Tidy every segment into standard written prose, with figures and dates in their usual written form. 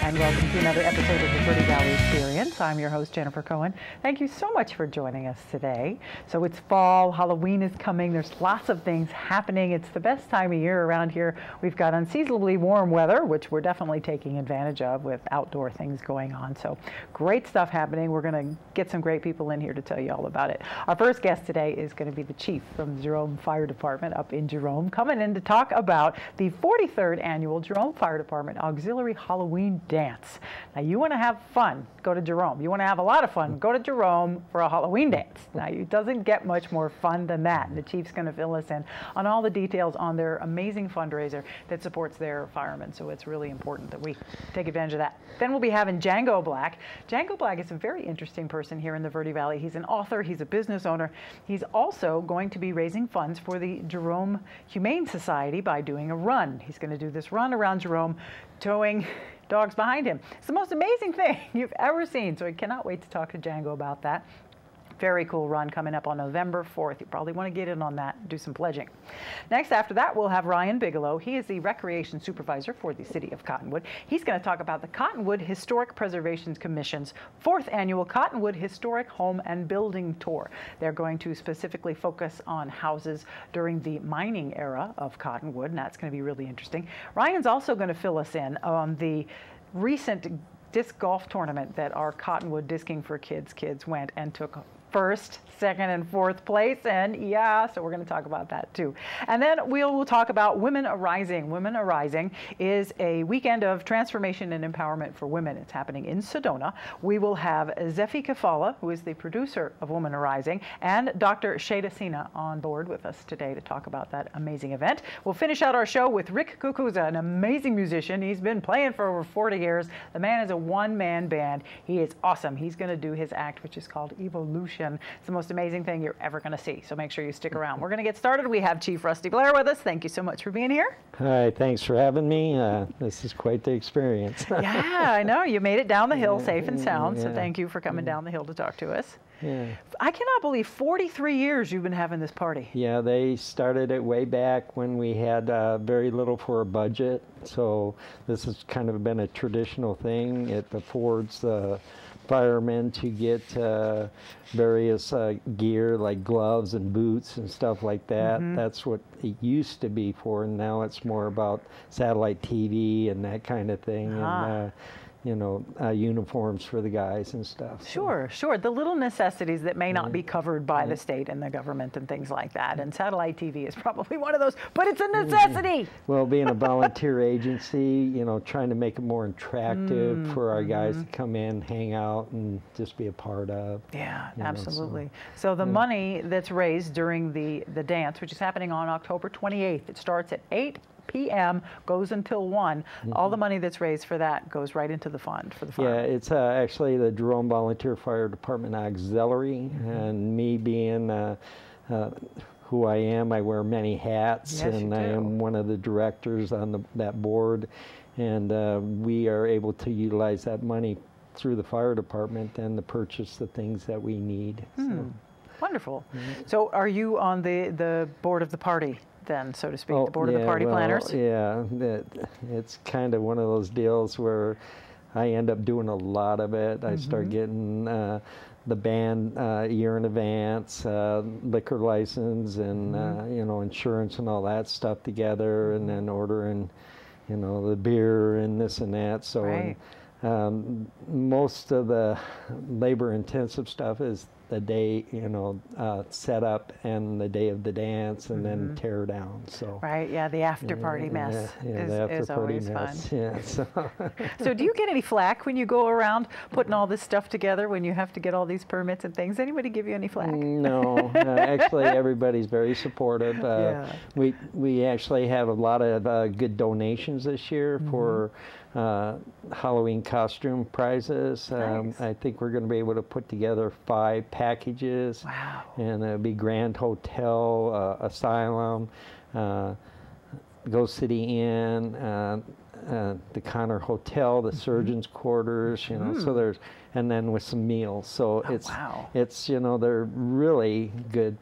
and welcome to another episode of the Verde Valley Experience. I'm your host, Jennifer Cohen. Thank you so much for joining us today. So it's fall, Halloween is coming, there's lots of things happening. It's the best time of year around here. We've got unseasonably warm weather, which we're definitely taking advantage of with outdoor things going on. So great stuff happening. We're going to get some great people in here to tell you all about it. Our first guest today is going to be the chief from the Jerome Fire Department up in Jerome, coming in to talk about the 43rd annual Jerome Fire Department Auxiliary Halloween Dance. Now, you want to have fun, go to Jerome. You want to have a lot of fun, go to Jerome for a Halloween dance. Now, it doesn't get much more fun than that. The chief's going to fill us in on all the details on their amazing fundraiser that supports their firemen. So it's really important that we take advantage of that. Then we'll be having Django Black. Django Black is a very interesting person here in the Verde Valley. He's an author, he's a business owner. He's also going to be raising funds for the Jerome Humane Society by doing a run. He's going to do this run around Jerome, towing dogs behind him. It's the most amazing thing you've ever seen. So I cannot wait to talk to Django about that. Very cool run coming up on November 4th. You probably want to get in on that, do some pledging. Next, after that, we'll have Ryan Bigelow. He is the Recreation Supervisor for the City of Cottonwood. He's going to talk about the Cottonwood Historic Preservation Commission's 4th annual Cottonwood Historic Home and Building Tour. They're going to specifically focus on houses during the mining era of Cottonwood, and that's going to be really interesting. Ryan's also going to fill us in on the recent disc golf tournament that our Cottonwood Disking for kids went and took first, second, and fourth place, and yeah, so we're going to talk about that too. And then we'll talk about Women Arising. Women Arising is a weekend of transformation and empowerment for women. It's happening in Sedona. We will have Zephy Kafala, who is the producer of Women Arising, and Dr. Shada Sina on board with us today to talk about that amazing event. We'll finish out our show with Rick Cucuzza, an amazing musician. He's been playing for over 40 years. The man is a one-man band. He is awesome. He's going to do his act, which is called Evolution. It's the most amazing thing you're ever going to see, so make sure you stick around. We're going to get started. We have Chief Rusty Blair with us. Thank you so much for being here. Hi, thanks for having me. This is quite the experience. Yeah, I know. You made it down the hill safe and sound, so thank you for coming down the hill to talk to us. Yeah. I cannot believe 43 years you've been having this party. Yeah, they started it way back when we had very little for a budget, so this has kind of been a traditional thing. It affords firemen to get various gear like gloves and boots and stuff like that. That's what it used to be for, and now it's more about satellite TV and that kind of thing. And, you know, uniforms for the guys and stuff. So. Sure, sure. The little necessities that may not be covered by the state and the government and things like that. And satellite TV is probably one of those, but it's a necessity. Well, being a volunteer agency, you know, trying to make it more attractive for our guys to come in, hang out, and just be a part of. Yeah, absolutely. So the money that's raised during the dance, which is happening on October 28th, it starts at 8 p.m., goes until 1. All the money that's raised for that goes right into the fund for the fire. Yeah, it's actually the Jerome Volunteer Fire Department Auxiliary, and me being who I am, I wear many hats, yes, and I am one of the directors on that board, and we are able to utilize that money through the fire department and to purchase the things that we need. So. Wonderful. So are you on the board of the party then, so to speak, the board of the party planners? Yeah, it's kind of one of those deals where I end up doing a lot of it. I start getting the band a year in advance, liquor license and you know, insurance and all that stuff together, and then ordering, you know, the beer and this and that. So most of the labor-intensive stuff is the day, you know, set up and the day of the dance, and then tear down. So right, yeah, the after party mess is always fun. Yeah. So. So do you get any flack when you go around putting all this stuff together when you have to get all these permits and things? Anybody give you any flack? No, actually everybody's very supportive. We actually have a lot of good donations this year for Halloween costume prizes. Nice. I think we're going to be able to put together 5 packages. Wow. And it'll be Grand Hotel, Asylum, Ghost City Inn, the Connor Hotel, the Surgeon's Quarters, you know, so there's, and then with some meals. So it's, you know, they're really good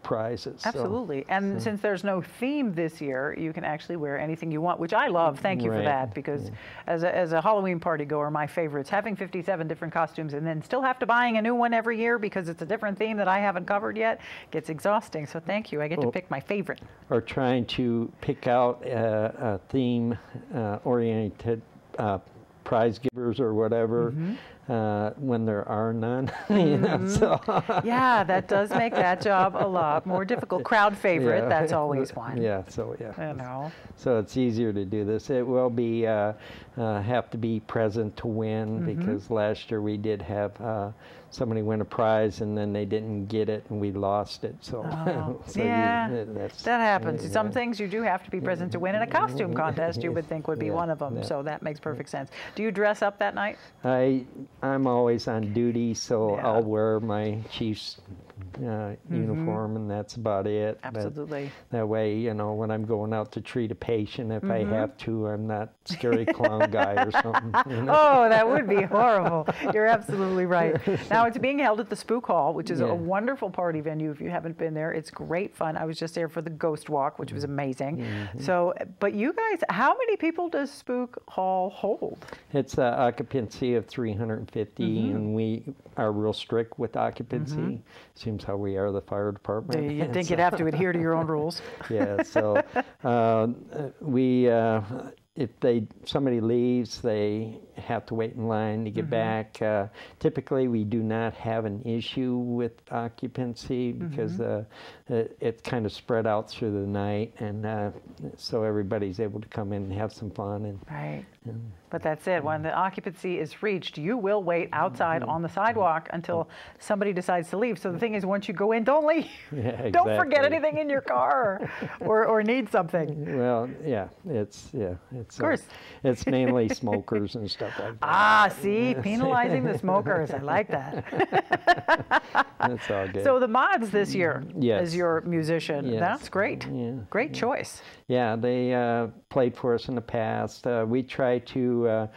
prizes. Absolutely. And since there's no theme this year, you can actually wear anything you want, which I love. Thank you for that, because as a Halloween party goer, my favorites, having 57 different costumes and then still have to buying a new one every year because it's a different theme that I haven't covered yet gets exhausting. So thank you. I get to pick my favorite. Or trying to pick out a theme oriented prize givers or whatever when there are none. You know, so. Yeah, that does make that job a lot more difficult. Crowd favorite, that's always one. Yeah, so yeah. You know. So it's easier to do this. It will be have to be present to win, because last year we did have somebody win a prize and then they didn't get it and we lost it. So, so that happens. Some things you do have to be present to win. In a costume contest, you would think would be one of them. So that makes perfect sense. Do you dress up that night? I'm always on duty, so I'll wear my chief's uniform, and that's about it. Absolutely. But that way, you know, when I'm going out to treat a patient, if I have to, I'm not scary clown guy or something. You know? Oh, that would be horrible. You're absolutely right. Now, it's being held at the Spook Hall, which is a wonderful party venue. If you haven't been there, it's great fun. I was just there for the Ghost Walk, which was amazing. So, but you guys, how many people does Spook Hall hold? It's an occupancy of 350, and we are real strict with occupancy. Seems how we are, the fire department. You think you'd have to adhere to your own rules? Yeah, so if somebody leaves, they have to wait in line to get back. Typically, we do not have an issue with occupancy because it's kind of spread out through the night, and so everybody's able to come in and have some fun. And, but that's it. When the occupancy is reached, you will wait outside on the sidewalk until somebody decides to leave. So the thing is, once you go in, don't leave. Don't forget anything in your car or need something. Well, it's of course. It's mainly smokers and stuff like that. Ah, see, penalizing the smokers. I like that. That's all good. So the Mods this year as your musician. That's great. Great choice. Yeah, they played for us in the past. We try to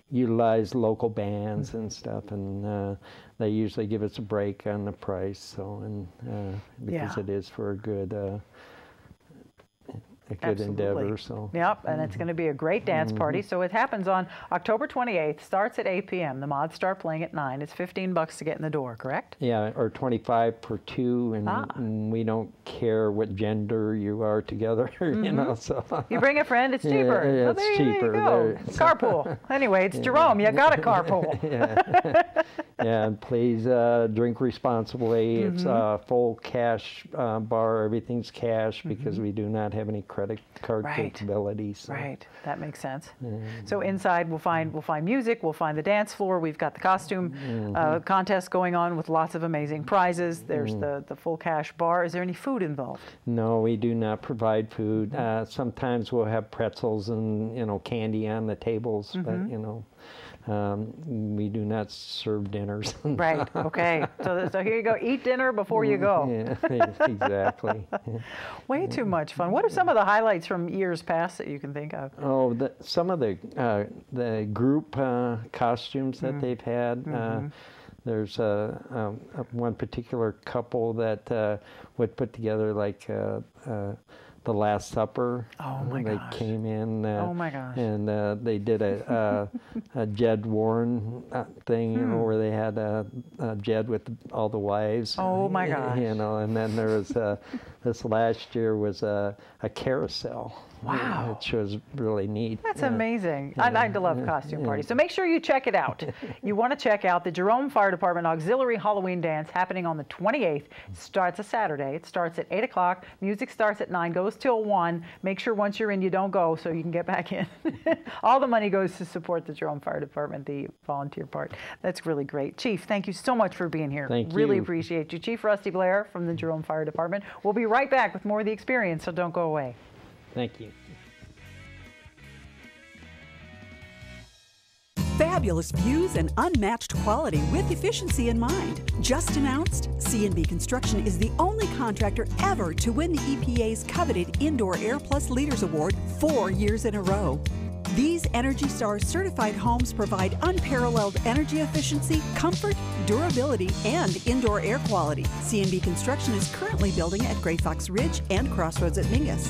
utilize local bands and stuff, and they usually give us a break on the price. So, and because it is for a good endeavor. So. Yep, and it's going to be a great dance party. So it happens on October 28th, starts at 8 p.m. The Mods start playing at 9. It's $15 to get in the door, correct? Yeah, or 25 per two, and we don't care what gender you are together, you know. So you bring a friend, it's cheaper. Yeah, it's cheaper. There you go. Carpool. Anyway, it's Jerome. You got a carpool. Yeah, and please drink responsibly. It's a full cash bar. Everything's cash because we do not have any credit card capabilities. So. Right, that makes sense. So inside we'll find music, we'll find the dance floor, we've got the costume contest going on with lots of amazing prizes. There's the full cash bar. Is there any food involved? No, we do not provide food. Sometimes we'll have pretzels and candy on the tables, but we do not serve dinners. Right, okay. So here you go, eat dinner before you go. Yeah, exactly. Way too much fun. What are some of the highlights from years past that you can think of? Oh, some of the group costumes that they've had. There's one particular couple that would put together like the Last Supper. Oh my gosh. They came in oh my gosh. And they did a Jed Warren thing, where they had Jed with all the wives. Oh my gosh. And then there was this last year was a carousel. Wow. Which was really neat. That's amazing. I love costume parties. So make sure you check it out. You want to check out the Jerome Fire Department Auxiliary Halloween Dance happening on the 28th. It starts a Saturday. It starts at 8 o'clock. Music starts at 9, goes till 1. Make sure once you're in, you don't go so you can get back in. All the money goes to support the Jerome Fire Department, the volunteer part. That's really great. Chief, thank you so much for being here. Thank you. Really appreciate you. Chief Rusty Blair from the Jerome Fire Department. We'll be right back with more of the experience, so don't go away. Thank you. Fabulous views and unmatched quality with efficiency in mind. Just announced, C&B Construction is the only contractor ever to win the EPA's coveted Indoor Air Plus Leaders Award 4 years in a row. These Energy Star certified homes provide unparalleled energy efficiency, comfort, durability, and indoor air quality. C&B Construction is currently building at Gray Fox Ridge and Crossroads at Mingus.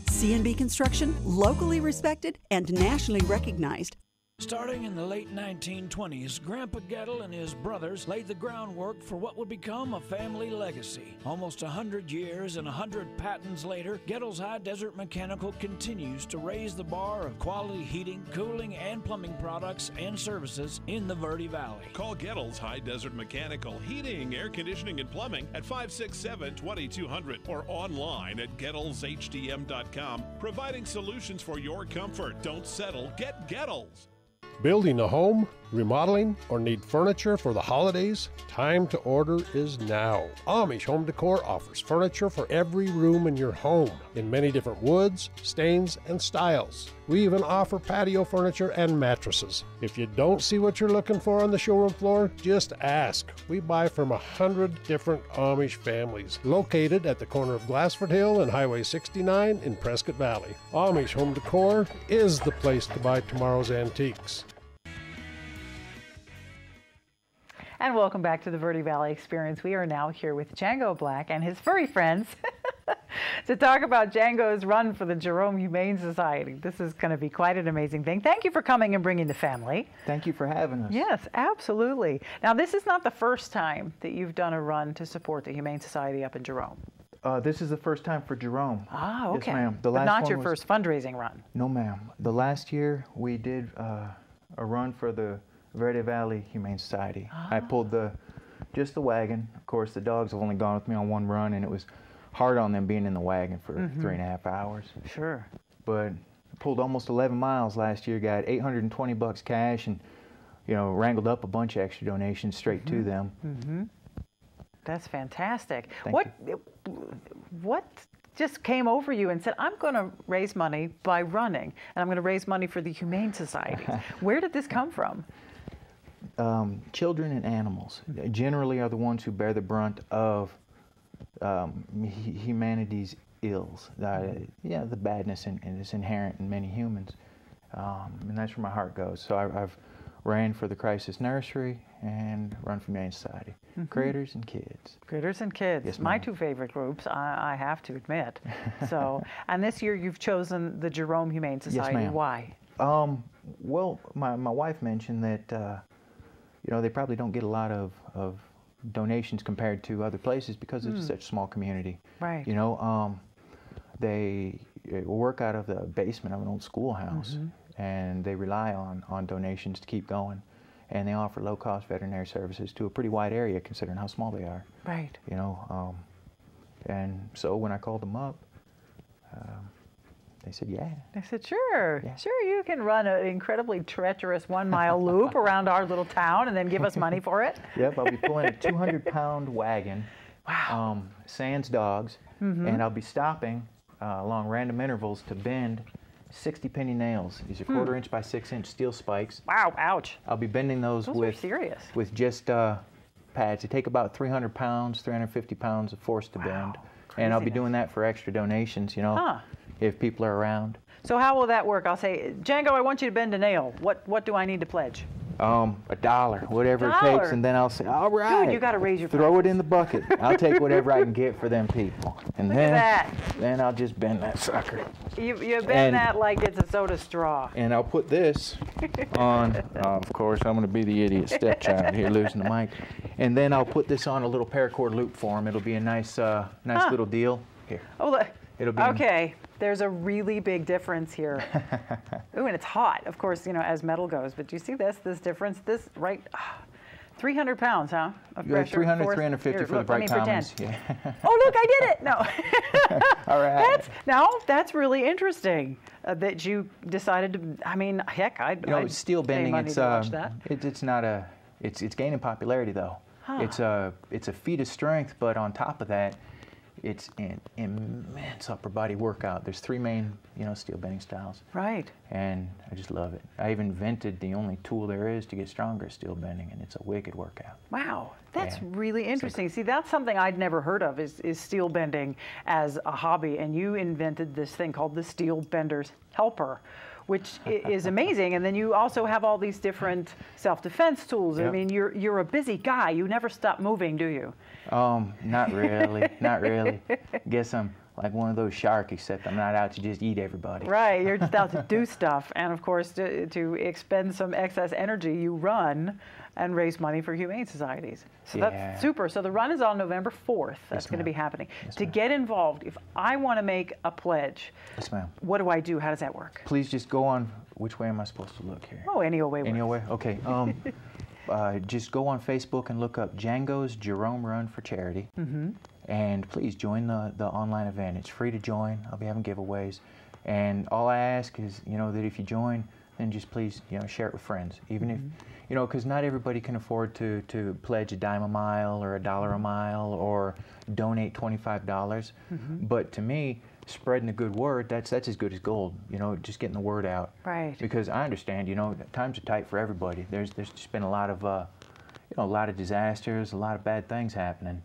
C&B Construction, locally respected and nationally recognized. Starting in the late 1920s, Grandpa Gettle and his brothers laid the groundwork for what would become a family legacy. Almost 100 years and 100 patents later, Gettle's High Desert Mechanical continues to raise the bar of quality heating, cooling, and plumbing products and services in the Verde Valley. Call Gettle's High Desert Mechanical Heating, Air Conditioning, and Plumbing at 567-2200 or online at GettlesHDM.com, providing solutions for your comfort. Don't settle, get Gettles. Building a home, remodeling, or need furniture for the holidays? Time to order is now. Amish Home Decor offers furniture for every room in your home in many different woods, stains, and styles. We even offer patio furniture and mattresses. If you don't see what you're looking for on the showroom floor, just ask. We buy from 100 different Amish families located at the corner of Glassford Hill and Highway 69 in Prescott Valley. Amish Home Decor is the place to buy tomorrow's antiques. And welcome back to the Verde Valley Experience. We are now here with Django Black and his furry friends to talk about Django's run for the Jerome Humane Society. This is going to be quite an amazing thing. Thank you for coming and bringing the family. Thank you for having us. Yes, absolutely. Now, this is not the first time that you've done a run to support the Humane Society up in Jerome. This is the first time for Jerome. Ah, okay. Yes, ma'am. But not your first fundraising run. No, ma'am. The last year we did a run for the Verde Valley Humane Society. I pulled just the wagon. Of course, the dogs have only gone with me on one run, and it was hard on them being in the wagon for 3.5 hours. Sure. But I pulled almost 11 miles last year, got $820 cash, and wrangled up a bunch of extra donations straight to them. That's fantastic. Thank you. What just came over you and said, I'm going to raise money by running, and I'm going to raise money for the Humane Society? Where did this come from? Children and animals generally are the ones who bear the brunt of humanity's ills. The badness and it's inherent in many humans, and that's where my heart goes. So I've ran for the Crisis Nursery and run for Humane Society. Critters and kids. Critters and kids. Yes, my ma'am. two favorite groups, I have to admit. So, and this year you've chosen the Jerome Humane Society. Yes, ma'am. Why? Well, my wife mentioned that they probably don't get a lot of donations compared to other places because it's such a small community. Right. They work out of the basement of an old schoolhouse, and they rely on donations to keep going. And they offer low-cost veterinary services to a pretty wide area considering how small they are. Right. And so when I called them up, they said, yeah. They said, sure, Yeah. sure, you can run an incredibly treacherous 1-mile loop around our little town and then give us money for it. Yep, I'll be pulling a 200-pound wagon, Wow. sans dogs, and I'll be stopping along random intervals to bend 60 penny nails. These are 1/4 inch by 6 inch steel spikes. Wow, ouch. I'll be bending those are with serious. with just pads. They take about 300 pounds, 350 pounds of force to bend. And I'll be Craziness. doing that for extra donations, if people are around. So how will that work? I'll say, Django, I want you to bend a nail. What do I need to pledge? $1, whatever it $1. takes, and then I'll say, all right. Dude, you got to raise your Throw it in the bucket. I'll take whatever I can get for them people. And Look at then I'll just bend that sucker. You bend And- that like it's a soda straw. And I'll put this on, of course, I'm going to be the idiot stepchild here losing the mic. And then I'll put this on a little paracord loop for him. It'll be a nice little deal. Here. Oh, look. It'll be Okay, there's a really big difference here. Ooh, and it's hot, of course, as metal goes. But do you see this difference? This, right, 300 pounds, huh? Of You have pressure. 300, force. 350 Here, for the look, let me bright pretend. commons. Yeah. Oh, look, I did it. No. All right. That's really interesting that you decided to, heck, I'd It's steel pay bending. money It's to watch that. it's not it's gaining popularity though. Huh. It's a feat of strength, but on top of that, it's an immense upper body workout. There's 3 main steel bending styles, Right. and I just love it. I've invented the only tool there is to get stronger at steel bending, and it's a wicked workout. Wow, that's Yeah. really interesting. See, that's something I'd never heard of is steel bending as a hobby, and you invented this thing called the Steel Bender's Helper, which is amazing. And then you also have all these different self-defense tools. Yep. I mean, you're a busy guy. You never stop moving, do you? Not really, not really. Guess I'm like one of those sharks, except I'm not out to just eat everybody. Right, you're just out to do stuff. And of course, to expend some excess energy, you run and raise money for humane societies. So that's super. So the run is on November 4th. That's going to be happening. To get involved, if I want to make a pledge, Yes, ma'am. what do I do? How does that work? Please just go on. Which way am I supposed to look here? Oh, any old way. Any old way? Okay. Just go on Facebook and look up Django's Jerome Run for Charity. And please join the online event. It's free to join. I'll be having giveaways. And all I ask is, that if you join, then just please, share it with friends. Even if, because not everybody can afford to pledge a dime a mile or $1 a mile or donate $25. But to me, spreading the good word, that's as good as gold. Just getting the word out. Right. Because I understand, times are tight for everybody. There's just been a lot of, a lot of disasters, a lot of bad things happening.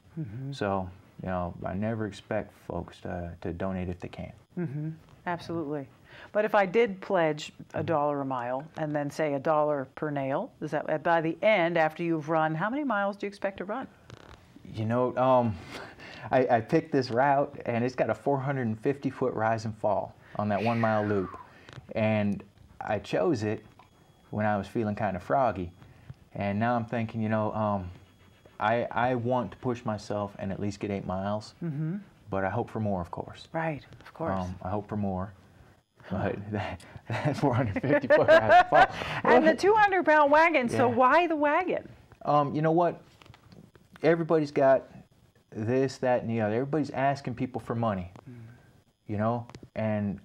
So, I never expect folks to donate if they can. Absolutely. But if I did pledge $1 a mile and then say $1 per nail, is that by the end, after you've run, how many miles do you expect to run? I picked this route, and it's got a 450-foot rise and fall on that 1 mile loop. And I chose it when I was feeling kind of froggy. And now I'm thinking, I want to push myself and at least get 8 miles. But I hope for more, of course. Right, of course. I hope for more. But that 450-foot rise and fall. And the 200-pound wagon, so why the wagon? You know what? Everybody's got this, that, and the other. Everybody's asking people for money, and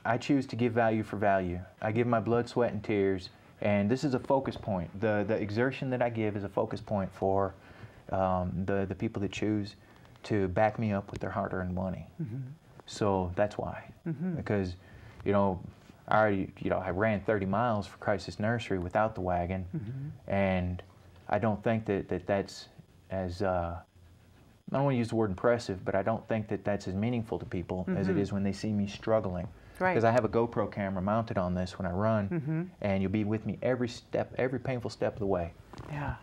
I choose to give value for value. I give my blood, sweat, and tears, and this is a focus point. The exertion that I give is a focus point for the people that choose to back me up with their hard-earned money. So that's why, because, I ran 30 miles for Crisis Nursery without the wagon, and I don't think that's as, I don't want to use the word impressive, but I don't think that's as meaningful to people as it is when they see me struggling. Right. Because I have a GoPro camera mounted on this when I run, and you'll be with me every step, every painful step of the way. Yeah.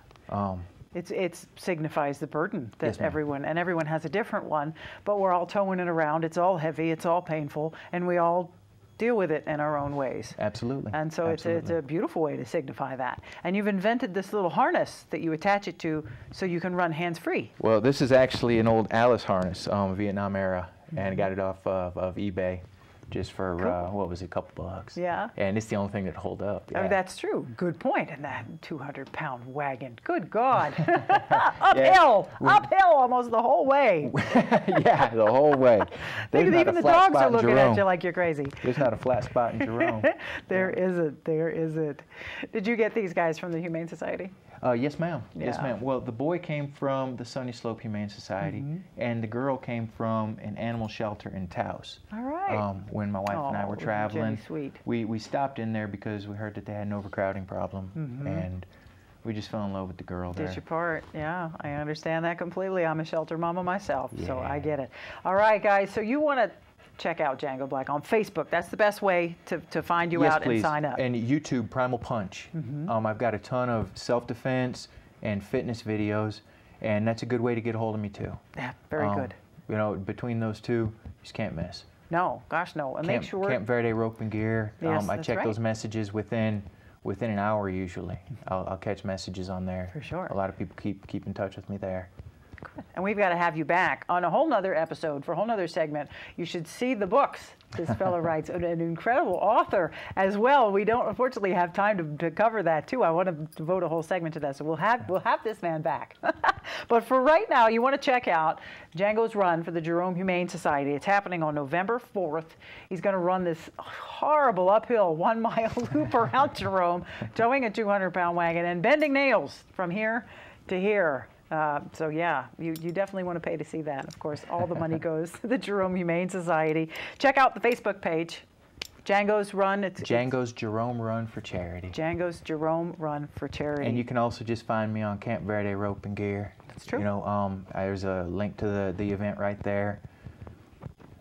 It signifies the burden that everyone has a different one, but we're all towing it around. It's all heavy, it's all painful, and we all deal with it in our own ways. Absolutely. And so it's a beautiful way to signify that. And you've invented this little harness that you attach it to so you can run hands-free. Well, this is actually an old Alice harness, Vietnam era, and I got it off of eBay. Just for, what was it, a couple bucks. Yeah. And it's the only thing that hold up. Yeah. Oh, that's true. Good point. And that 200-pound wagon. Good God. Uphill almost the whole way. Yeah, the whole way. Even the dogs are looking at you like you're crazy. There's not a flat spot in Jerome. There isn't. Did you get these guys from the Humane Society? Yes, ma'am. Yeah. Yes, ma'am. Well, the boy came from the Sunny Slope Humane Society, and the girl came from an animal shelter in Taos. All right. When my wife and I were traveling, sweet. We stopped in there because we heard that they had an overcrowding problem, and we just fell in love with the girl there. Did your part. Yeah, I understand that completely. I'm a shelter mama myself, so I get it. All right, guys, so you want to check out Django Black on Facebook. That's the best way to find you out and sign up. And YouTube, Primal Punch. I've got a ton of self-defense and fitness videos, and that's a good way to get a hold of me too. Yeah, very good. Between those two, you just can't miss. No, gosh, no. And make sure. Camp Verde rope and gear. Yes, I check those messages within an hour usually. I'll catch messages on there. For sure. A lot of people keep in touch with me there. Good. And we've got to have you back on a whole nother episode for a whole nother segment. You should see the books this fellow writes. An incredible author as well. We don't unfortunately have time to cover that too. I want to devote a whole segment to that. So we'll have this man back. But for right now, you want to check out Django's run for the Jerome Humane Society. It's happening on November 4th. He's going to run this horrible uphill 1 mile loop around Jerome, towing a 200-pound wagon and bending nails from here to here. So yeah, you definitely want to pay to see that. Of course, all the money goes to the Jerome Humane Society. Check out the Facebook page. Django's Run. Django's Jerome Run for Charity. Django's Jerome Run for Charity. And you can also just find me on Camp Verde Rope and Gear. That's true. There's a link to the event right there.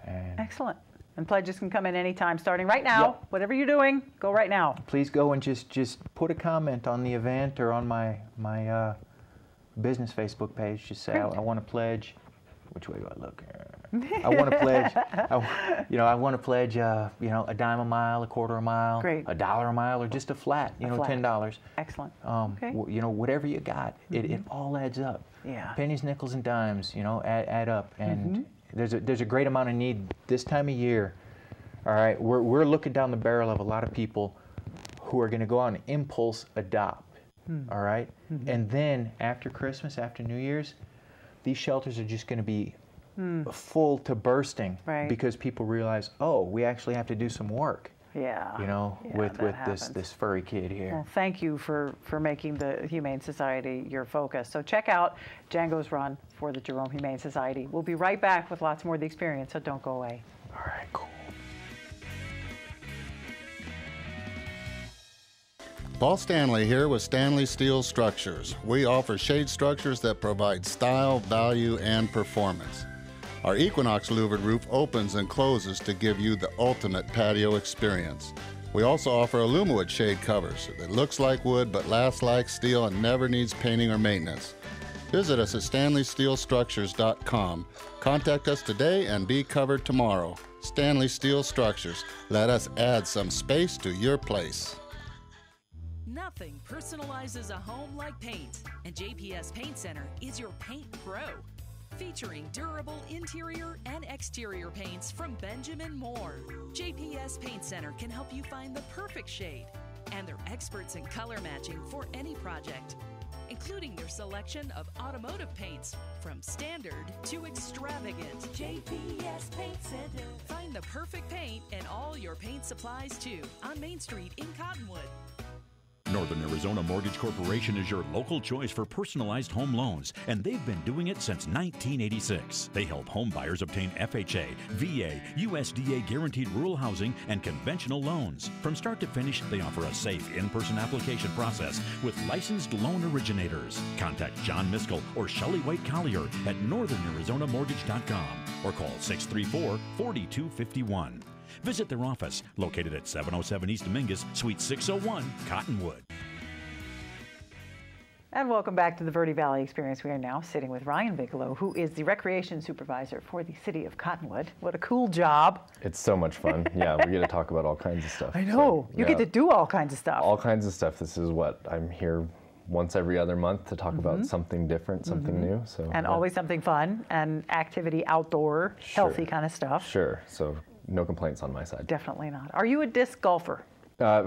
And excellent. And pledges can come in anytime, starting right now. Yep. Whatever you're doing, go right now. Please go and just put a comment on the event or on my business Facebook page. Just say, I want to pledge. Which way do I look? I want to pledge. I want to pledge. A dime a mile, a quarter a mile, Great. $1 a mile, or just a flat. $10. Excellent. Okay. Whatever you got, it all adds up. Yeah. Pennies, nickels, and dimes. Add up, and there's a great amount of need this time of year. All right, we're looking down the barrel of a lot of people who are going to go out and impulse adopt. All right, and then after Christmas, after New Year's, these shelters are just going to be full to bursting, right. because people realize, oh, we actually have to do some work. Yeah. With this furry kid here. Well, thank you for making the Humane Society your focus. So check out Django's run for the Jerome Humane Society. We'll be right back with lots more of the experience, so don't go away. All right, cool. Paul Stanley here with Stanley Steel Structures. We offer shade structures that provide style, value, and performance. Our Equinox louvered roof opens and closes to give you the ultimate patio experience. We also offer Alumawood shade covers that looks like wood but lasts like steel and never needs painting or maintenance. Visit us at StanleySteelStructures.com. Contact us today and be covered tomorrow. Stanley Steel Structures. Let us add some space to your place. Nothing personalizes a home like paint, and JPS Paint Center is your paint pro. Featuring durable interior and exterior paints from Benjamin Moore. JPS Paint Center can help you find the perfect shade, and they're experts in color matching for any project, including their selection of automotive paints from standard to extravagant. JPS Paint Center. Find the perfect paint and all your paint supplies too on Main Street in Cottonwood. Northern Arizona Mortgage Corporation is your local choice for personalized home loans, and they've been doing it since 1986. They help home buyers obtain FHA, VA, USDA guaranteed rural housing, and conventional loans. From start to finish, they offer a safe in-person application process with licensed loan originators. Contact John Miskell or Shelley White Collier at northernarizonaMortgage.com or call 634-4251. Visit their office, located at 707 East Dominguez, Suite 601, Cottonwood. And welcome back to the Verde Valley Experience. We are now sitting with Ryan Bigelow, who is the Recreation Supervisor for the City of Cottonwood. What a cool job. It's so much fun. Yeah, we get to talk about all kinds of stuff. I know. You get to do all kinds of stuff. All kinds of stuff. This is what I'm here once every other month to talk about something different, something new. So and always something fun and activity, outdoor, healthy kind of stuff. Sure. So no complaints on my side. Definitely not. Are you a disc golfer?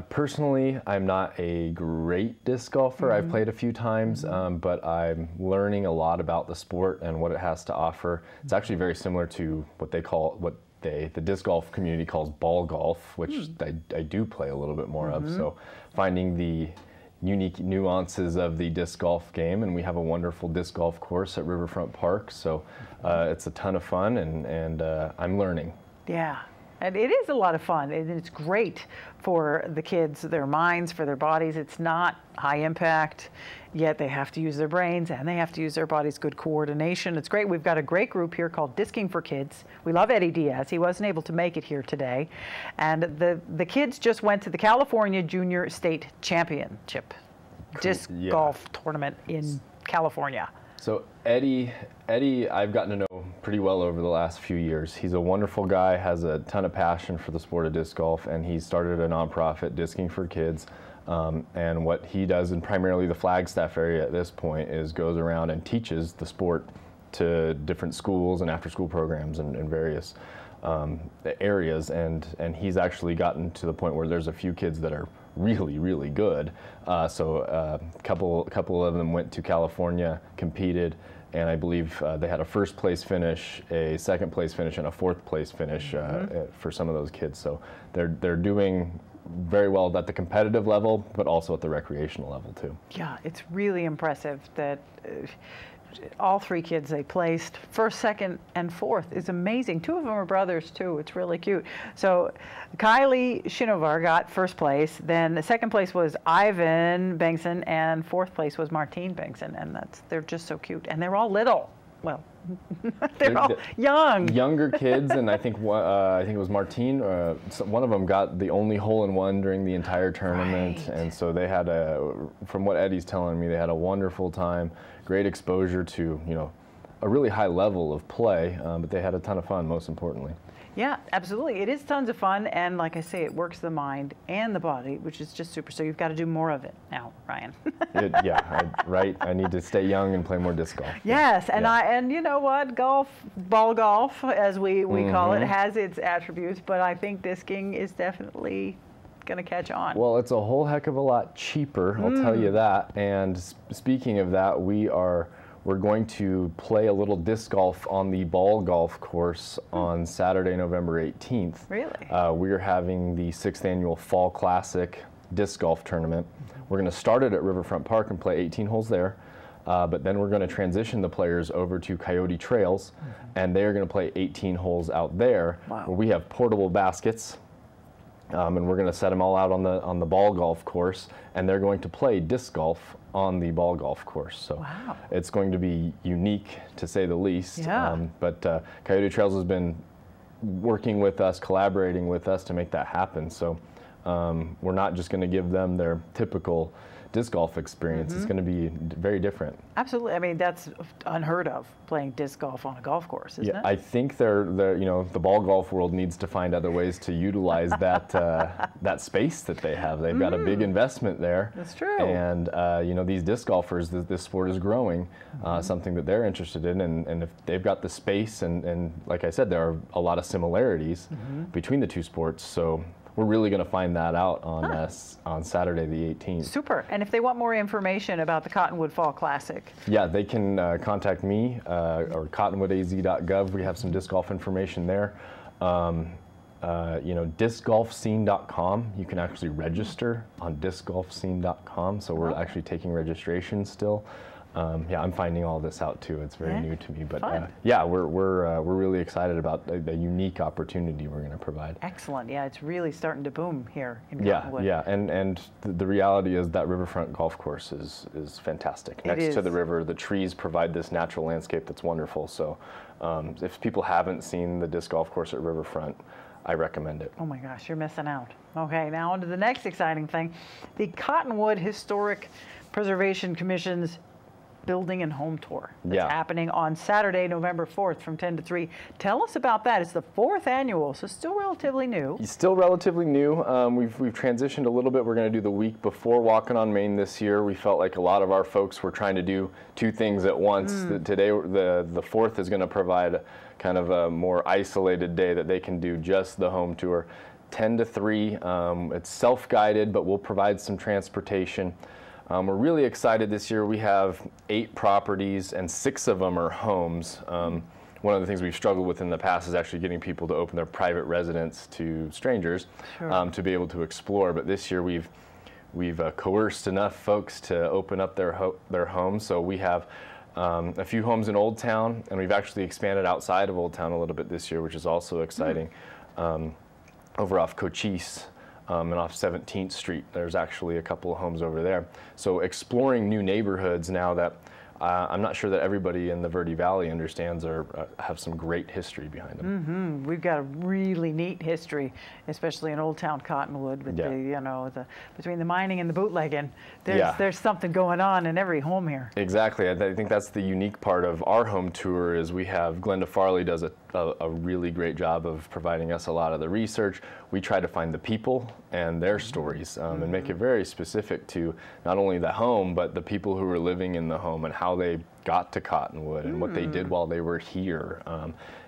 Personally, I'm not a great disc golfer. I've played a few times, but I'm learning a lot about the sport and what it has to offer. It's actually very similar to what the disc golf community calls ball golf, which I do play a little bit more of. So finding the unique nuances of the disc golf game, and we have a wonderful disc golf course at Riverfront Park. So it's a ton of fun, and I'm learning. Yeah, and it is a lot of fun, and it's great for the kids, their minds, for their bodies. It's not high impact, yet they have to use their brains and they have to use their bodies. Good coordination. It's great. We've got a great group here called Disking for Kids. We love Eddie Diaz. He wasn't able to make it here today. And the kids just went to the California Junior State Championship disc golf tournament in California. So Eddie, I've gotten to know pretty well over the last few years. He's a wonderful guy, has a ton of passion for the sport of disc golf, and he started a nonprofit, Disking for Kids. And what he does in primarily the Flagstaff area at this point is goes around and teaches the sport to different schools and after-school programs and various areas. And he's actually gotten to the point where there's a few kids that are really, really good. So a couple of them went to California, competed, and I believe they had a first place finish, a second place finish, and a fourth place finish for some of those kids. So they're doing very well at the competitive level, but also at the recreational level too. Yeah, it's really impressive that all three kids they placed first, second, and fourth is amazing. Two of them are brothers too. It's really cute. So Kylie Shinovar got first place. Then the second place was Ivan Bengtson, and fourth place was Martine Bengtson. And they're just so cute. And they're all little. well, they're all young. Younger kids, and I think it was Martine. One of them got the only hole-in-one during the entire tournament, Right. and so they had from what Eddie's telling me, they had a wonderful time, great exposure to a really high level of play, but they had a ton of fun, most importantly. Yeah, absolutely. It is tons of fun, and like I say, it works the mind and the body, which is just super. So you've got to do more of it now, Ryan. Right. I need to stay young and play more disc golf. Yes, and and you know what, ball golf, as we call it, has its attributes, but I think discing is definitely going to catch on. Well, it's a whole heck of a lot cheaper, I'll tell you that. And speaking of that, we're going to play a little disc golf on the ball golf course on Saturday, November 18th. Really? We're having the 6th annual Fall Classic disc golf tournament. We're going to start it at Riverfront Park and play 18 holes there. But then we're going to transition the players over to Coyote Trails, and they're going to play 18 holes out there. Wow. Where we have portable baskets. And we're going to set them all out on the ball golf course, and they're going to play disc golf on the ball golf course. So it's going to be unique, to say the least. Yeah. But Coyote Trails has been working with us, collaborating with us to make that happen. So we're not just going to give them their typical disc golf experience. It's going to be very different. Absolutely. I mean, that's unheard of, playing disc golf on a golf course, isn't it? I think the ball golf world needs to find other ways to utilize that that space that they have. They've got a big investment there. That's true. And these disc golfers, this sport is growing, something that they're interested in, and if they've got the space, and like I said, there are a lot of similarities between the two sports. So we're really going to find that out on Saturday the 18th. Super. And if they want more information about the Cottonwood Fall Classic? Yeah, they can contact me or cottonwoodaz.gov. We have some disc golf information there. Discgolfscene.com. You can actually register on discgolfscene.com. So we're actually taking registration still. I'm finding all this out too. It's very new to me, but we're really excited about the unique opportunity we're going to provide. Excellent. Yeah, it's really starting to boom here in Cottonwood. And the reality is that Riverfront golf course is fantastic. Next to the river, the trees provide this natural landscape that's wonderful. So if people haven't seen the disc golf course at Riverfront, I recommend it. Oh my gosh, you're missing out. Okay, now on to the next exciting thing. The Cottonwood Historic Preservation Commission's Building and Home Tour. That's happening on Saturday, November 4th from 10 to 3. Tell us about that. It's the 4th annual, so still relatively new. Still relatively new. We've transitioned a little bit. We're going to do the week before Walking on Main this year. We felt like a lot of our folks were trying to do two things at once. Today, the 4th is going to provide kind of a more isolated day that they can do just the home tour. 10 to 3. It's self-guided, but we'll provide some transportation. We're really excited this year. We have 8 properties and 6 of them are homes. One of the things we've struggled with in the past is actually getting people to open their private residence to strangers to be able to explore. But this year we've coerced enough folks to open up their homes. So we have a few homes in Old Town, and we've actually expanded outside of Old Town a little bit this year, which is also exciting. Over off Cochise. And off 17th Street, there's actually a couple of homes over there. So exploring new neighborhoods now that I'm not sure that everybody in the Verde Valley understands or have some great history behind them. We've got a really neat history, especially in Old Town Cottonwood with the between the mining and the bootlegging. There's something going on in every home here. Exactly. I think that's the unique part of our home tour is we have Glenda Farley does a really great job of providing us a lot of the research. We try to find the people and their stories and make it very specific to not only the home, but the people who were living in the home and how they got to Cottonwood and what they did while they were here,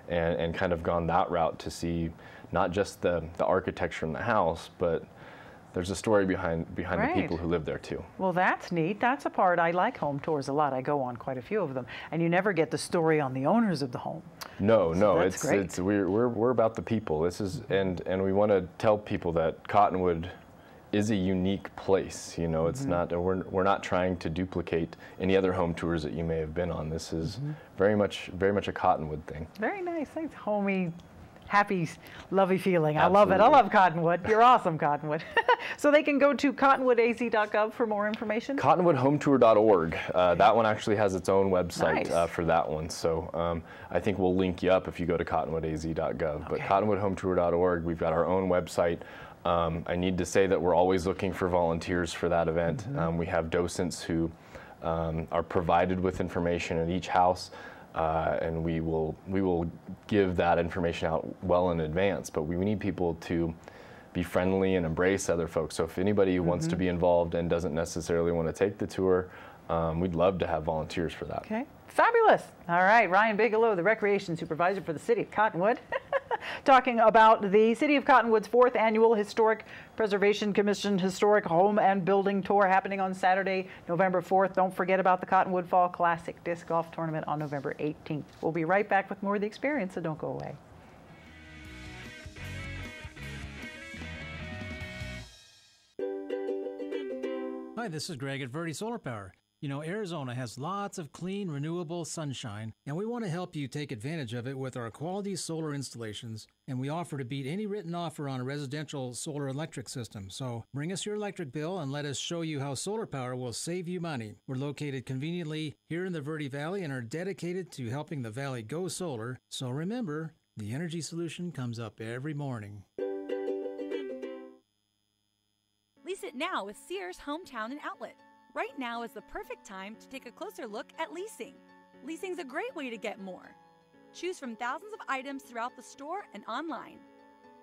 and kind of gone that route to see not just the architecture in the house, but there's a story behind the people who live there too. Well, that's neat. That's a part. I like home tours a lot. I go on quite a few of them, and you never get the story on the owners of the home. No, that's great. We're about the people. This is and we want to tell people that Cottonwood is a unique place. You know, it's not. We're not trying to duplicate any other home tours that you may have been on. This is very much a Cottonwood thing. Very nice. Thanks, homey. happy, lovey feeling. I love it. I love Cottonwood. You're awesome, Cottonwood. So they can go to cottonwoodaz.gov for more information? CottonwoodHomeTour.org. That one actually has its own website for that one. So I think we'll link you up if you go to cottonwoodaz.gov. But CottonwoodHomeTour.org, we've got our own website. I need to say that we're always looking for volunteers for that event. We have docents who are provided with information at each house. And we will give that information out well in advance, but we need people to be friendly and embrace other folks. So if anybody wants to be involved and doesn't necessarily want to take the tour, we'd love to have volunteers for that. Okay, fabulous. All right, Ryan Bigelow, the Recreation Supervisor for the City of Cottonwood, talking about the City of Cottonwood's 4th Annual Historic Preservation Commission Historic Home and Building Tour happening on Saturday, November 4th. Don't forget about the Cottonwood Fall Classic Disc Golf Tournament on November 18th. We'll be right back with more of the experience, so don't go away. Hi, this is Greg at Verde Power. You know, Arizona has lots of clean, renewable sunshine, and we want to help you take advantage of it with our quality solar installations, and we offer to beat any written offer on a residential solar electric system. So bring us your electric bill and let us show you how solar power will save you money. We're located conveniently here in the Verde Valley and are dedicated to helping the valley go solar. So remember, the energy solution comes up every morning. Lease it now with Sears Hometown and Outlet. Right now is the perfect time to take a closer look at leasing. Leasing's a great way to get more. Choose from thousands of items throughout the store and online.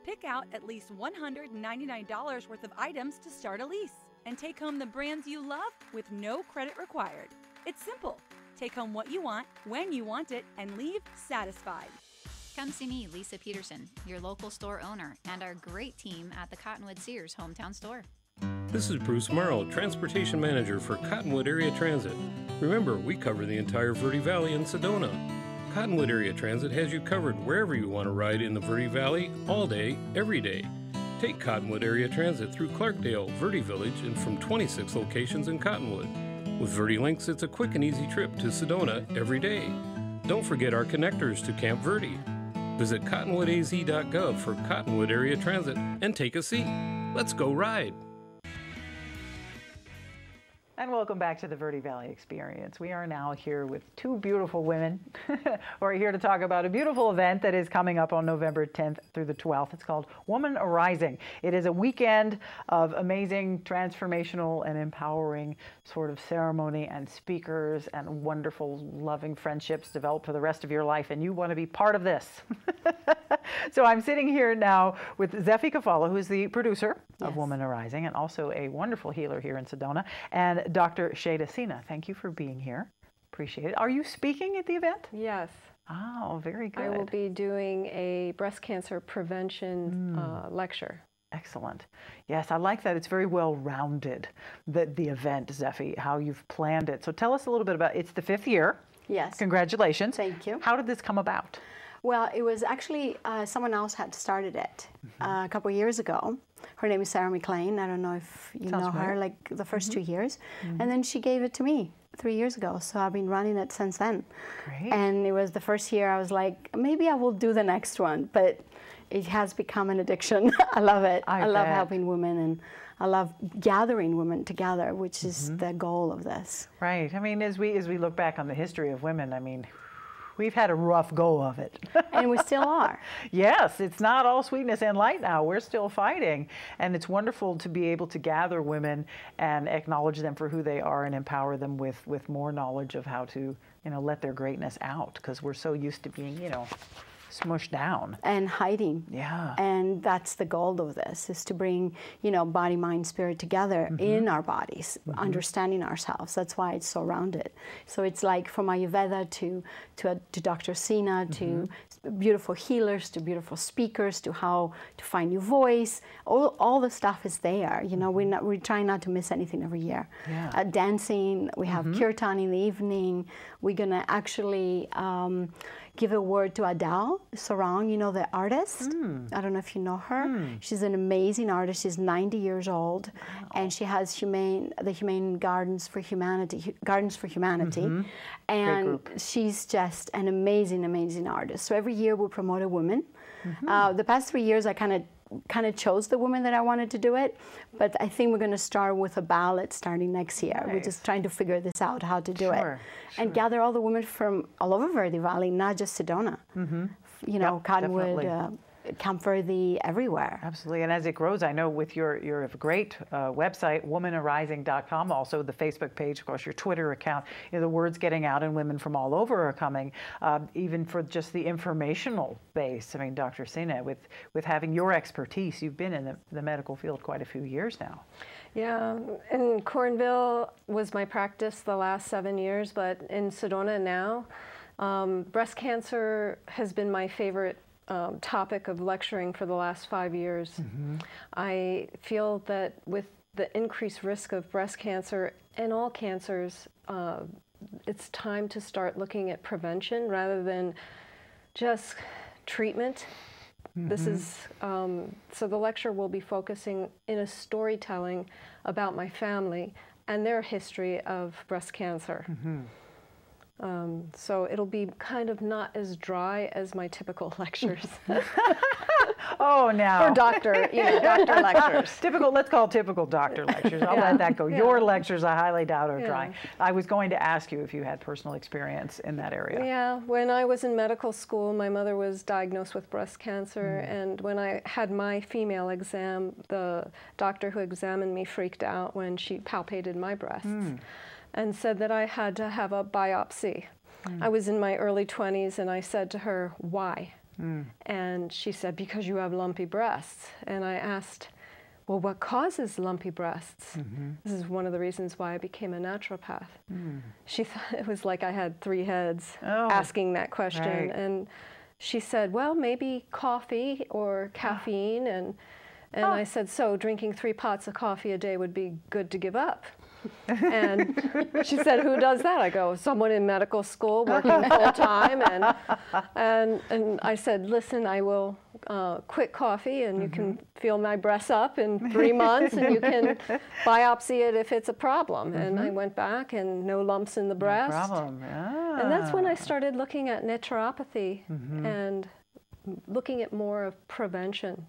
Pick out at least $199 worth of items to start a lease and take home the brands you love with no credit required. It's simple. Take home what you want, when you want it, and leave satisfied. Come see me, Lisa Peterson, your local store owner, and our great team at the Cottonwood Sears Hometown Store. This is Bruce Morrow, Transportation Manager for Cottonwood Area Transit. Remember, we cover the entire Verde Valley and Sedona. Cottonwood Area Transit has you covered wherever you want to ride in the Verde Valley, all day, every day. Take Cottonwood Area Transit through Clarkdale, Verde Village, and from 26 locations in Cottonwood. With Verde Links, it's a quick and easy trip to Sedona every day. Don't forget our connectors to Camp Verde. Visit cottonwoodaz.gov for Cottonwood Area Transit and take a seat. Let's go ride. And welcome back to the Verde Valley Experience. We are now here with two beautiful women who are here to talk about a beautiful event that is coming up on November 10th through the 12th. It's called Woman Arising. It is a weekend of amazing, transformational, and empowering sort of ceremony and speakers and wonderful, loving friendships developed for the rest of your life, and you want to be part of this. So I'm sitting here now with Zephy Kafala, who's the producer of Woman Arising and also a wonderful healer here in Sedona, and Dr. Shada Sina. Thank you for being here. Appreciate it. Are you speaking at the event? Yes. Oh, very good. I will be doing a breast cancer prevention lecture. Excellent. Yes, I like that. It's very well rounded, the event, Zephy, how you've planned it. So tell us a little bit about it. It's the 5th year. Yes. Congratulations. Thank you. How did this come about? Well, it was actually someone else had started it a couple of years ago. Her name is Sarah McLean. I don't know if you know her, like the first 2 years. And then she gave it to me 3 years ago. So I've been running it since then. Great. And it was the first year I was like, maybe I will do the next one. But it has become an addiction. I love it. I love helping women, and I love gathering women together, which is the goal of this. Right. I mean, as we look back on the history of women, I mean, we've had a rough go of it. And we still are. Yes, it's not all sweetness and light now. We're still fighting. And it's wonderful to be able to gather women and acknowledge them for who they are and empower them with more knowledge of how to, let their greatness out, because we're so used to being, smushed down. And hiding. Yeah. And that's the goal of this, is to bring, body, mind, spirit together in our bodies, understanding ourselves. That's why it's so rounded. So it's like from Ayurveda to Dr. Sina, to beautiful healers, to beautiful speakers, to how to find your voice. All the stuff is there. We try not to miss anything every year. Yeah. Dancing, we have kirtan in the evening. We're going to actually give a word to Adele Sarang, the artist. I don't know if you know her. She's an amazing artist. She's 90 years old, and she has the Humane Gardens for Humanity, and she's just an amazing, amazing artist. So every year we promote a woman The past 3 years, I kind of chose the women that I wanted to do it, but I think we're going to start with a ballot starting next year. We're just trying to figure this out, how to do it, and gather all the women from all over Verde Valley, not just Sedona. You know, Cottonwood, Camp Verde, everywhere. Absolutely, and as it grows, I know with your great website, womanarising.com, also the Facebook page, of course, your Twitter account, you know, the word's getting out and women from all over are coming, even for just the informational base. I mean, Dr. Sina, with having your expertise, you've been in the medical field quite a few years now. Yeah, in Cornville was my practice the last 7 years, but in Sedona now, breast cancer has been my favorite topic of lecturing for the last 5 years. I feel that with the increased risk of breast cancer and all cancers, it's time to start looking at prevention rather than just treatment. This is, so the lecture will be focusing in a storytelling about my family and their history of breast cancer. So it'll be kind of not as dry as my typical lectures. Oh, now. Or doctor, you know, doctor lectures. Typical, let's call typical doctor lectures. I'll let that go. Your lectures, I highly doubt, are dry. I was going to ask you if you had personal experience in that area. Yeah, when I was in medical school, my mother was diagnosed with breast cancer, and when I had my female exam, the doctor who examined me freaked out when she palpated my breasts and said that I had to have a biopsy. I was in my early 20s, and I said to her, why? And she said, because you have lumpy breasts. And I asked, well, what causes lumpy breasts? This is one of the reasons why I became a naturopath. She thought it was like I had 3 heads asking that question. And she said, well, maybe coffee or caffeine. And I said, so drinking 3 pots of coffee a day would be good to give up. And she said, who does that? I go, someone in medical school working full time. And I said, listen, I will quit coffee, and you can feel my breasts up in 3 months, and you can biopsy it if it's a problem. And I went back, and no lumps in the breast. No problem. And that's when I started looking at naturopathy and looking at more of prevention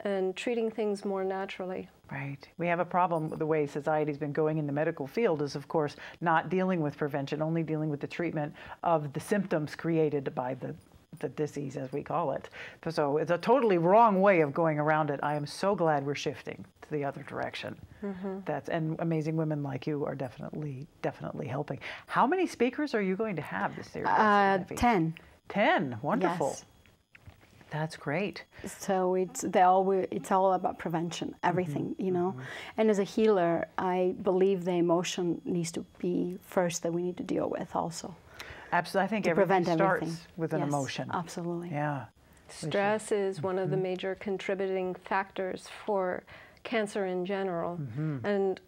and treating things more naturally. Right. We have a problem with the way society's been going in the medical field is, of course, not dealing with prevention, only dealing with the treatment of the symptoms created by the disease, as we call it. So it's a totally wrong way of going around it. I am so glad we're shifting to the other direction. And amazing women like you are definitely helping. How many speakers are you going to have this year? 10. 10. Wonderful. Yes. That's great. So it's all about prevention, everything, you know. And as a healer, I believe the emotion needs to be first that we need to deal with also. Absolutely. I think everything starts with an emotion. Absolutely. Yeah. Stress is one of the major contributing factors for cancer in general. And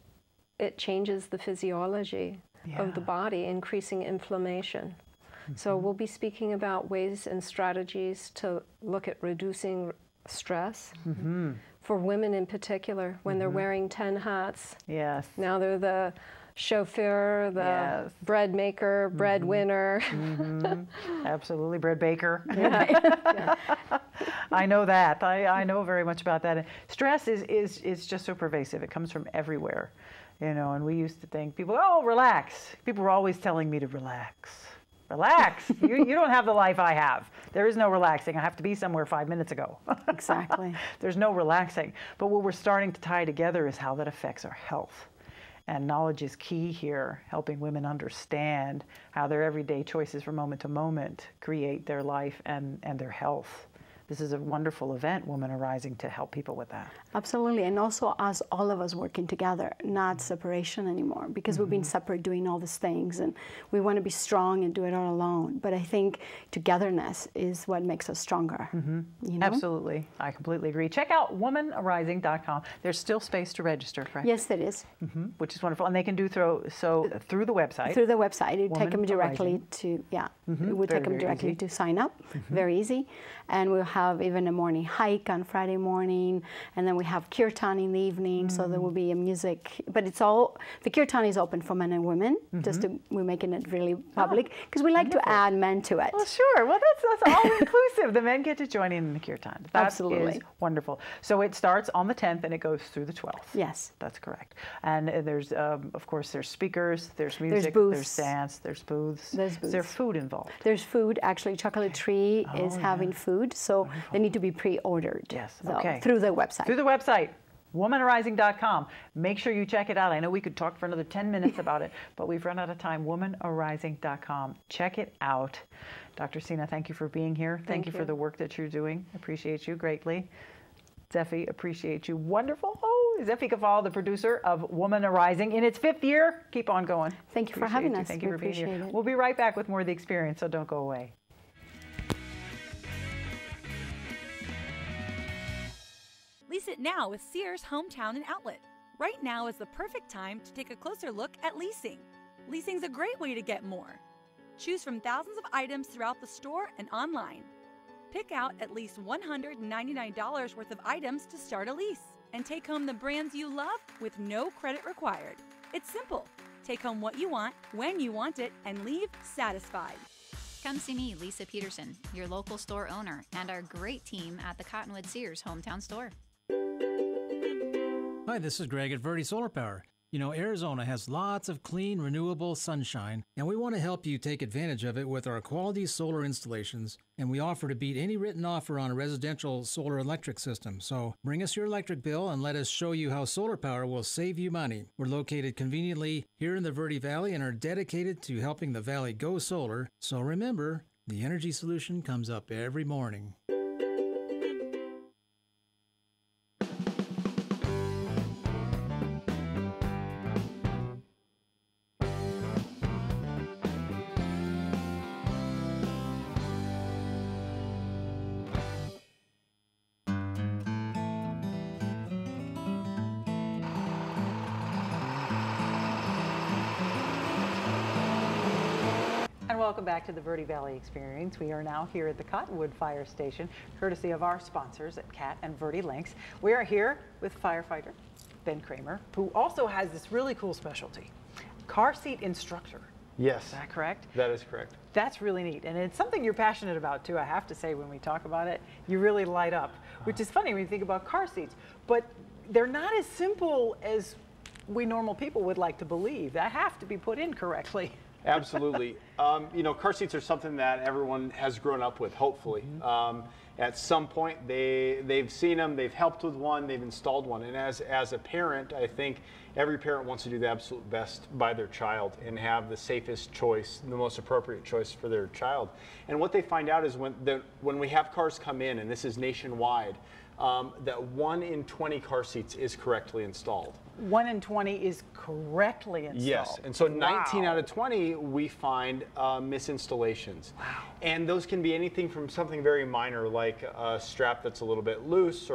it changes the physiology of the body, increasing inflammation. So we'll be speaking about ways and strategies to look at reducing stress for women in particular when they're wearing 10 hats. Now they're the chauffeur, the bread maker, breadwinner. Absolutely, bread baker. I know that. I know very much about that. Stress is just so pervasive. It comes from everywhere, you know. And we used to think people, oh, relax. People were always telling me to relax. Relax. You don't have the life I have. There is no relaxing. I have to be somewhere 5 minutes ago. Exactly. There's no relaxing. But what we're starting to tie together is how that affects our health. And knowledge is key here, helping women understand how their everyday choices from moment to moment create their life and their health. This is a wonderful event, Women Are Rising, to help people with that. Absolutely, and also all of us working together, not separation anymore, because we've been separate doing all these things, and we want to be strong and do it all alone. But I think togetherness is what makes us stronger. You know? Absolutely, I completely agree. Check out womanarising.com. There's still space to register, correct? Yes, there is. Which is wonderful, and they can do through the website. Through the website, it would take them directly to it would take them directly to sign up. Very easy, and we'll have even a morning hike on Friday morning, and then we have kirtan in the evening, so there will be a music, but it's all, the kirtan is open for men and women, we're making it really public, because we like to add men to it. Well, sure. Well, that's all inclusive. The men get to join in the kirtan. That Absolutely. is wonderful. So it starts on the 10th and it goes through the 12th. Yes. That's correct. And there's, of course, there's speakers, there's music, There's booths. there's dance, there's booths. There's Is there booths. food involved? There's food. Actually, Chocolate Tree is having food, so they need to be pre-ordered. Yes. So, Okay. through the website. Through the website. Womanarising.com. Make sure you check it out. I know we could talk for another 10 minutes about it, but we've run out of time. Womanarising.com. Check it out. Dr. Sina, thank you for being here. Thank you for the work that you're doing. Appreciate you greatly. Zeffie, appreciate you. Wonderful. Oh, Zeffie Kafal, the producer of Womanarising in its 5th year. Keep on going. Thank you for having us. Thank you for being here. Appreciate it. We'll be right back with more of the experience, so don't go away. Lease it now with Sears Hometown and Outlet. Right now is the perfect time to take a closer look at leasing. Leasing's a great way to get more. Choose from thousands of items throughout the store and online. Pick out at least $199 worth of items to start a lease and take home the brands you love with no credit required. It's simple. Take home what you want, when you want it, and leave satisfied. Come see me, Lisa Peterson, your local store owner, and our great team at the Cottonwood Sears Hometown Store. Hi, this is Greg at Verde Power. You know, Arizona has lots of clean, renewable sunshine, and we want to help you take advantage of it with our quality solar installations, and we offer to beat any written offer on a residential solar electric system. So bring us your electric bill and let us show you how solar power will save you money. We're located conveniently here in the Verde Valley and are dedicated to helping the valley go solar. So remember, the energy solution comes up every morning. And welcome back to the Verde Valley Experience. We are now here at the Cottonwood Fire Station, courtesy of our sponsors at Cat and Verde Links. We are here with firefighter Ben Kramer, who also has this really cool specialty, car seat instructor. Yes. Is that correct? That is correct. That's really neat. And it's something you're passionate about too, I have to say, when we talk about it. You really light up, which is funny when you think about car seats. But they're not as simple as we normal people would like to believe. They have to be put in correctly. Absolutely. You know, car seats are something that everyone has grown up with, hopefully. At some point, they've seen them, they've helped with one, they've installed one. And as a parent, I think every parent wants to do the absolute best by their child and have the safest choice, the most appropriate choice for their child. And what they find out is when we have cars come in, and this is nationwide, that 1 in 20 car seats is correctly installed. 1 in 20 is correctly installed. Yes, and so 19 out of 20 we find misinstallations. Wow. And those can be anything from something very minor like a strap that's a little bit loose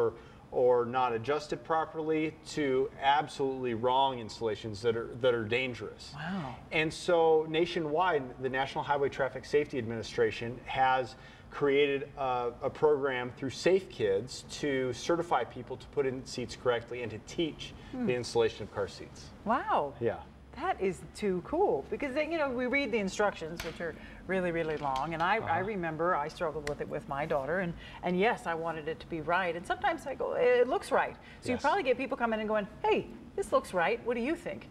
or not adjusted properly to absolutely wrong installations that are dangerous. Wow. And so nationwide, the National Highway Traffic Safety Administration has created a program through Safe Kids to certify people to put in seats correctly and to teach the installation of car seats. Wow. Yeah. That is too cool, because you know, we read the instructions, which are really, really long, and I remember I struggled with it with my daughter, and yes, I wanted it to be right, and sometimes I go, it looks right. So you probably get people coming in and going, hey, this looks right, what do you think?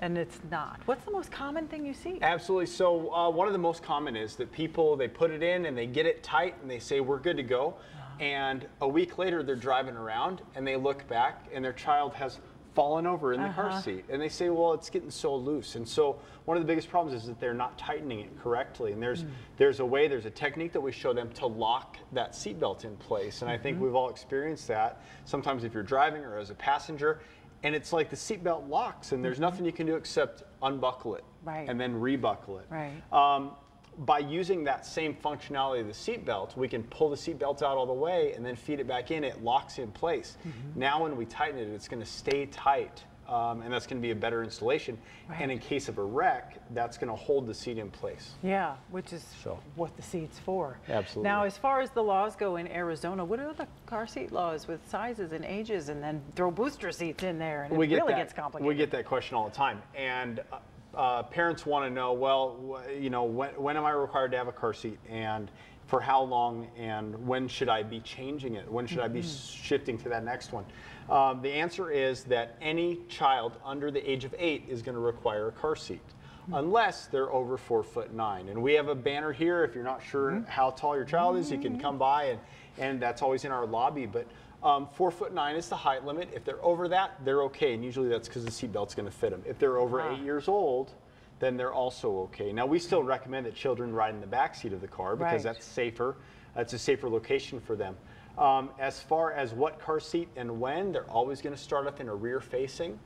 And it's not. What's the most common thing you see? Absolutely. So one of the most common is that people, they put it in and they get it tight and they say, we're good to go. And a week later, they're driving around and they look back and their child has fallen over in the car seat. And they say, well, it's getting so loose. And so one of the biggest problems is that they're not tightening it correctly. And there's a technique that we show them to lock that seatbelt in place. And I think we've all experienced that. Sometimes if you're driving or as a passenger, and it's like the seatbelt locks, and there's nothing you can do except unbuckle it and then rebuckle it. Right. By using that same functionality of the seatbelt, we can pull the seatbelt out all the way and then feed it back in. It locks in place. Now when we tighten it, it's going to stay tight and that's going to be a better installation. Right. And in case of a wreck, that's going to hold the seat in place. Yeah, which is what the seat's for. Absolutely. Now, as far as the laws go in Arizona, what are the car seat laws with sizes and ages, and then throw booster seats in there, and it really gets complicated. We get that question all the time, and parents want to know, well, when am I required to have a car seat, and for how long, and when should I be changing it? When should I be shifting to that next one? The answer is that any child under the age of 8 is going to require a car seat, unless they're over 4'9". And we have a banner here. If you're not sure how tall your child is, you can come by, and that's always in our lobby. But 4'9" is the height limit. If they're over that, they're okay, and usually that's because the seat belt's going to fit them. If they're over 8 years old, then they're also okay. Now, we still recommend that children ride in the back seat of the car because that's safer. That's a safer location for them. As far as what car seat and when, they're always going to start off in a rear facing,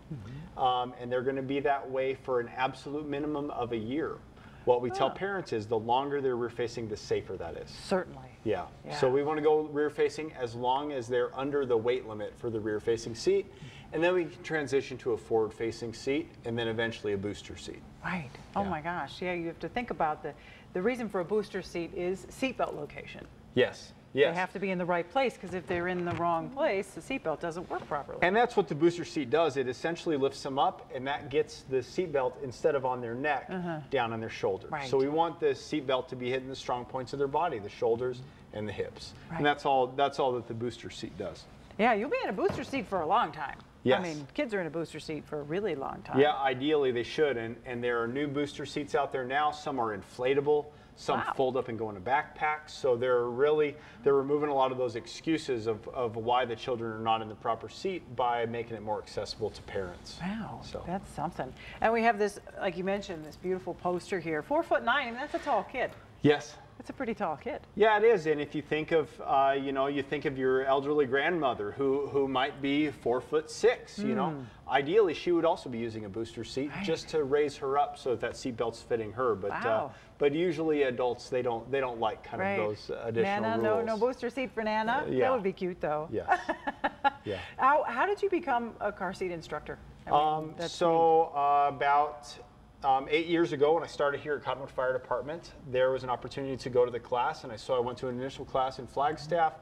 and they're going to be that way for an absolute minimum of a year. What we tell parents is the longer they're rear facing, the safer that is. Certainly. Yeah. So we want to go rear facing as long as they're under the weight limit for the rear facing seat, and then we can transition to a forward facing seat, and then eventually a booster seat. Right. Oh my gosh. Yeah, you have to think about the reason for a booster seat is seatbelt location. Yes. Yes. They have to be in the right place, because if they're in the wrong place, the seatbelt doesn't work properly. And that's what the booster seat does. It essentially lifts them up, and that gets the seatbelt, instead of on their neck, down on their shoulders. Right. So we want the seatbelt to be hitting the strong points of their body, the shoulders and the hips. And that's all that the booster seat does. Yeah, you'll be in a booster seat for a long time. Yes. I mean, kids are in a booster seat for a really long time. Yeah, ideally they should. And there are new booster seats out there now. Some are inflatable. Some fold up and go in a backpack. So they're removing a lot of those excuses of why the children are not in the proper seat by making it more accessible to parents. Wow, that's something. And we have this, like you mentioned, this beautiful poster here. 4'9", I mean, that's a tall kid. Yes. That's a pretty tall kid. Yeah, it is. And if you think of, you think of your elderly grandmother who might be 4'6", ideally she would also be using a booster seat just to raise her up so that seatbelt's fitting her. But but usually adults, they don't like kind of those additional Nana, rules. No booster seat for Nana. That would be cute though. Yeah. Yeah. How did you become a car seat instructor? About 8 years ago, when I started here at Cottonwood Fire Department, there was an opportunity to go to the class, and I went to an initial class in Flagstaff,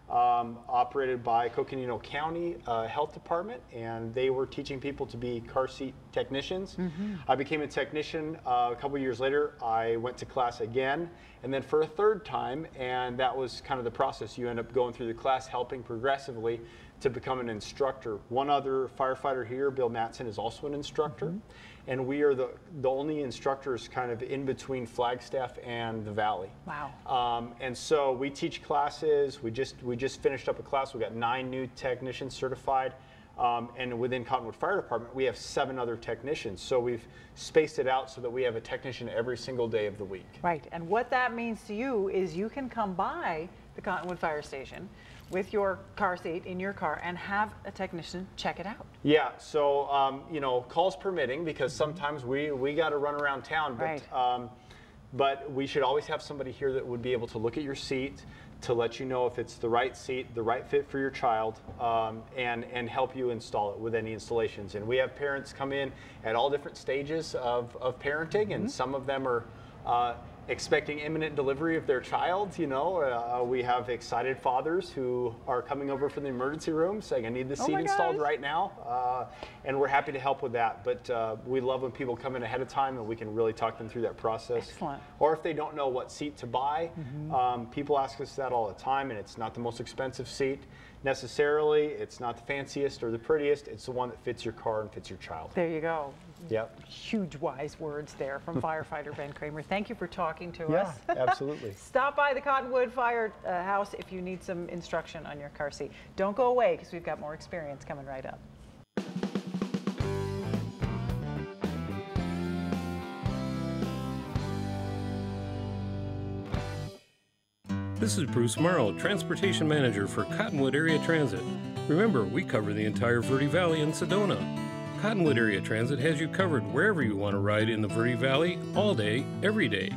operated by Coconino County Health Department, and they were teaching people to be car seat technicians. I became a technician a couple years later. I went to class again, and then for a third time, and that was kind of the process. You end up going through the class, helping progressively to become an instructor. One other firefighter here, Bill Matson, is also an instructor. And we are the only instructors kind of in between Flagstaff and the Valley. Wow. And so we teach classes. We just finished up a class. We got 9 new technicians certified. And within Cottonwood Fire Department, we have 7 other technicians. So we've spaced it out so that we have a technician every single day of the week. Right. And what that means to you is you can come by the Cottonwood Fire Station with your car seat in your car and have a technician check it out. Yeah, so calls permitting, because sometimes we got to run around town, but we should always have somebody here that would be able to look at your seat, to let you know if it's the right seat, the right fit for your child, and help you install it with any installations. And we have parents come in at all different stages of parenting, and some of them are expecting imminent delivery of their child. We have excited fathers who are coming over from the emergency room saying, I need the seat installed right now, and we're happy to help with that. But we love when people come in ahead of time and we can really talk them through that process. Excellent. Or if they don't know what seat to buy, people ask us that all the time, and it's not the most expensive seat necessarily. It's not the fanciest or the prettiest. It's the one that fits your car and fits your child. There you go. Yep. Huge wise words there from firefighter Ben Kramer. Thank you for talking to us. Yeah, absolutely. Stop by the Cottonwood Fire House if you need some instruction on your car seat. Don't go away, because we've got more experience coming right up. This is Bruce Morrow, Transportation Manager for Cottonwood Area Transit. Remember, we cover the entire Verde Valley and Sedona. Cottonwood Area Transit has you covered wherever you want to ride in the Verde Valley, all day, every day.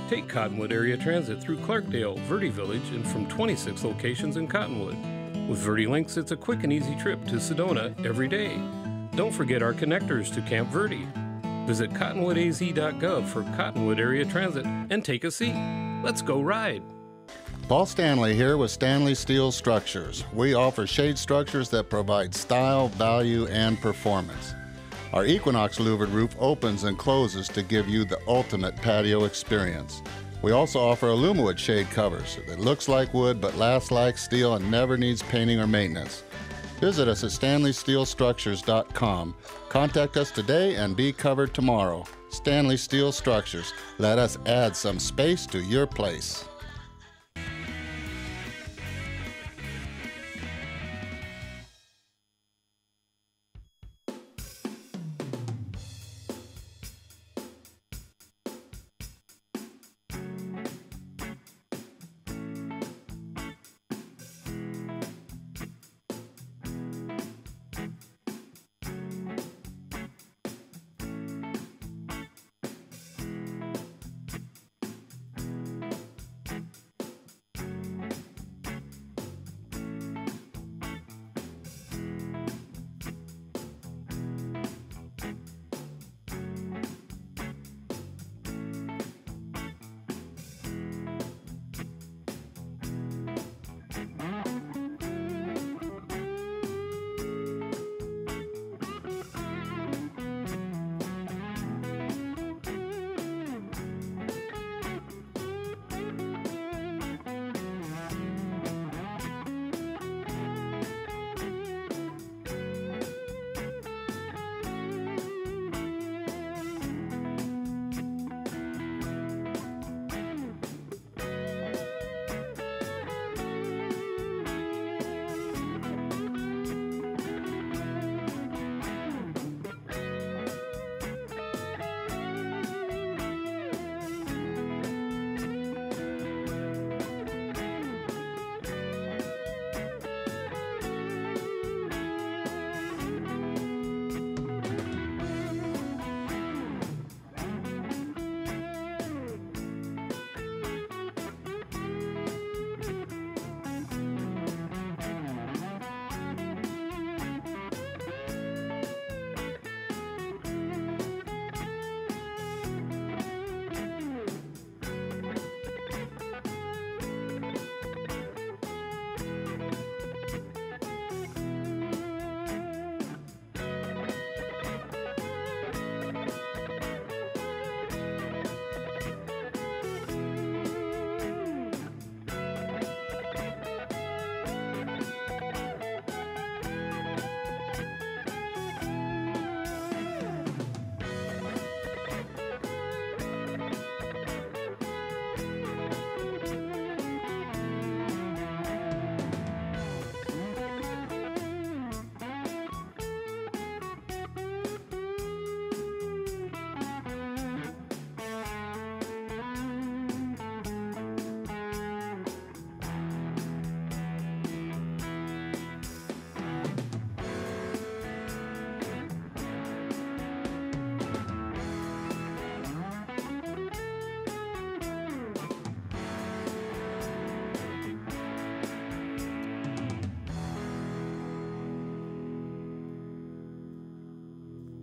Take Cottonwood Area Transit through Clarkdale, Verde Village, and from 26 locations in Cottonwood. With Verde Links, it's a quick and easy trip to Sedona every day. Don't forget our connectors to Camp Verde. Visit cottonwoodaz.gov for Cottonwood Area Transit and take a seat. Let's go ride. Paul Stanley here with Stanley Steel Structures. We offer shade structures that provide style, value, and performance. Our Equinox louvered roof opens and closes to give you the ultimate patio experience. We also offer Alumawood shade covers that looks like wood but lasts like steel and never needs painting or maintenance. Visit us at StanleySteelStructures.com. Contact us today and be covered tomorrow. Stanley Steel Structures. Let us add some space to your place.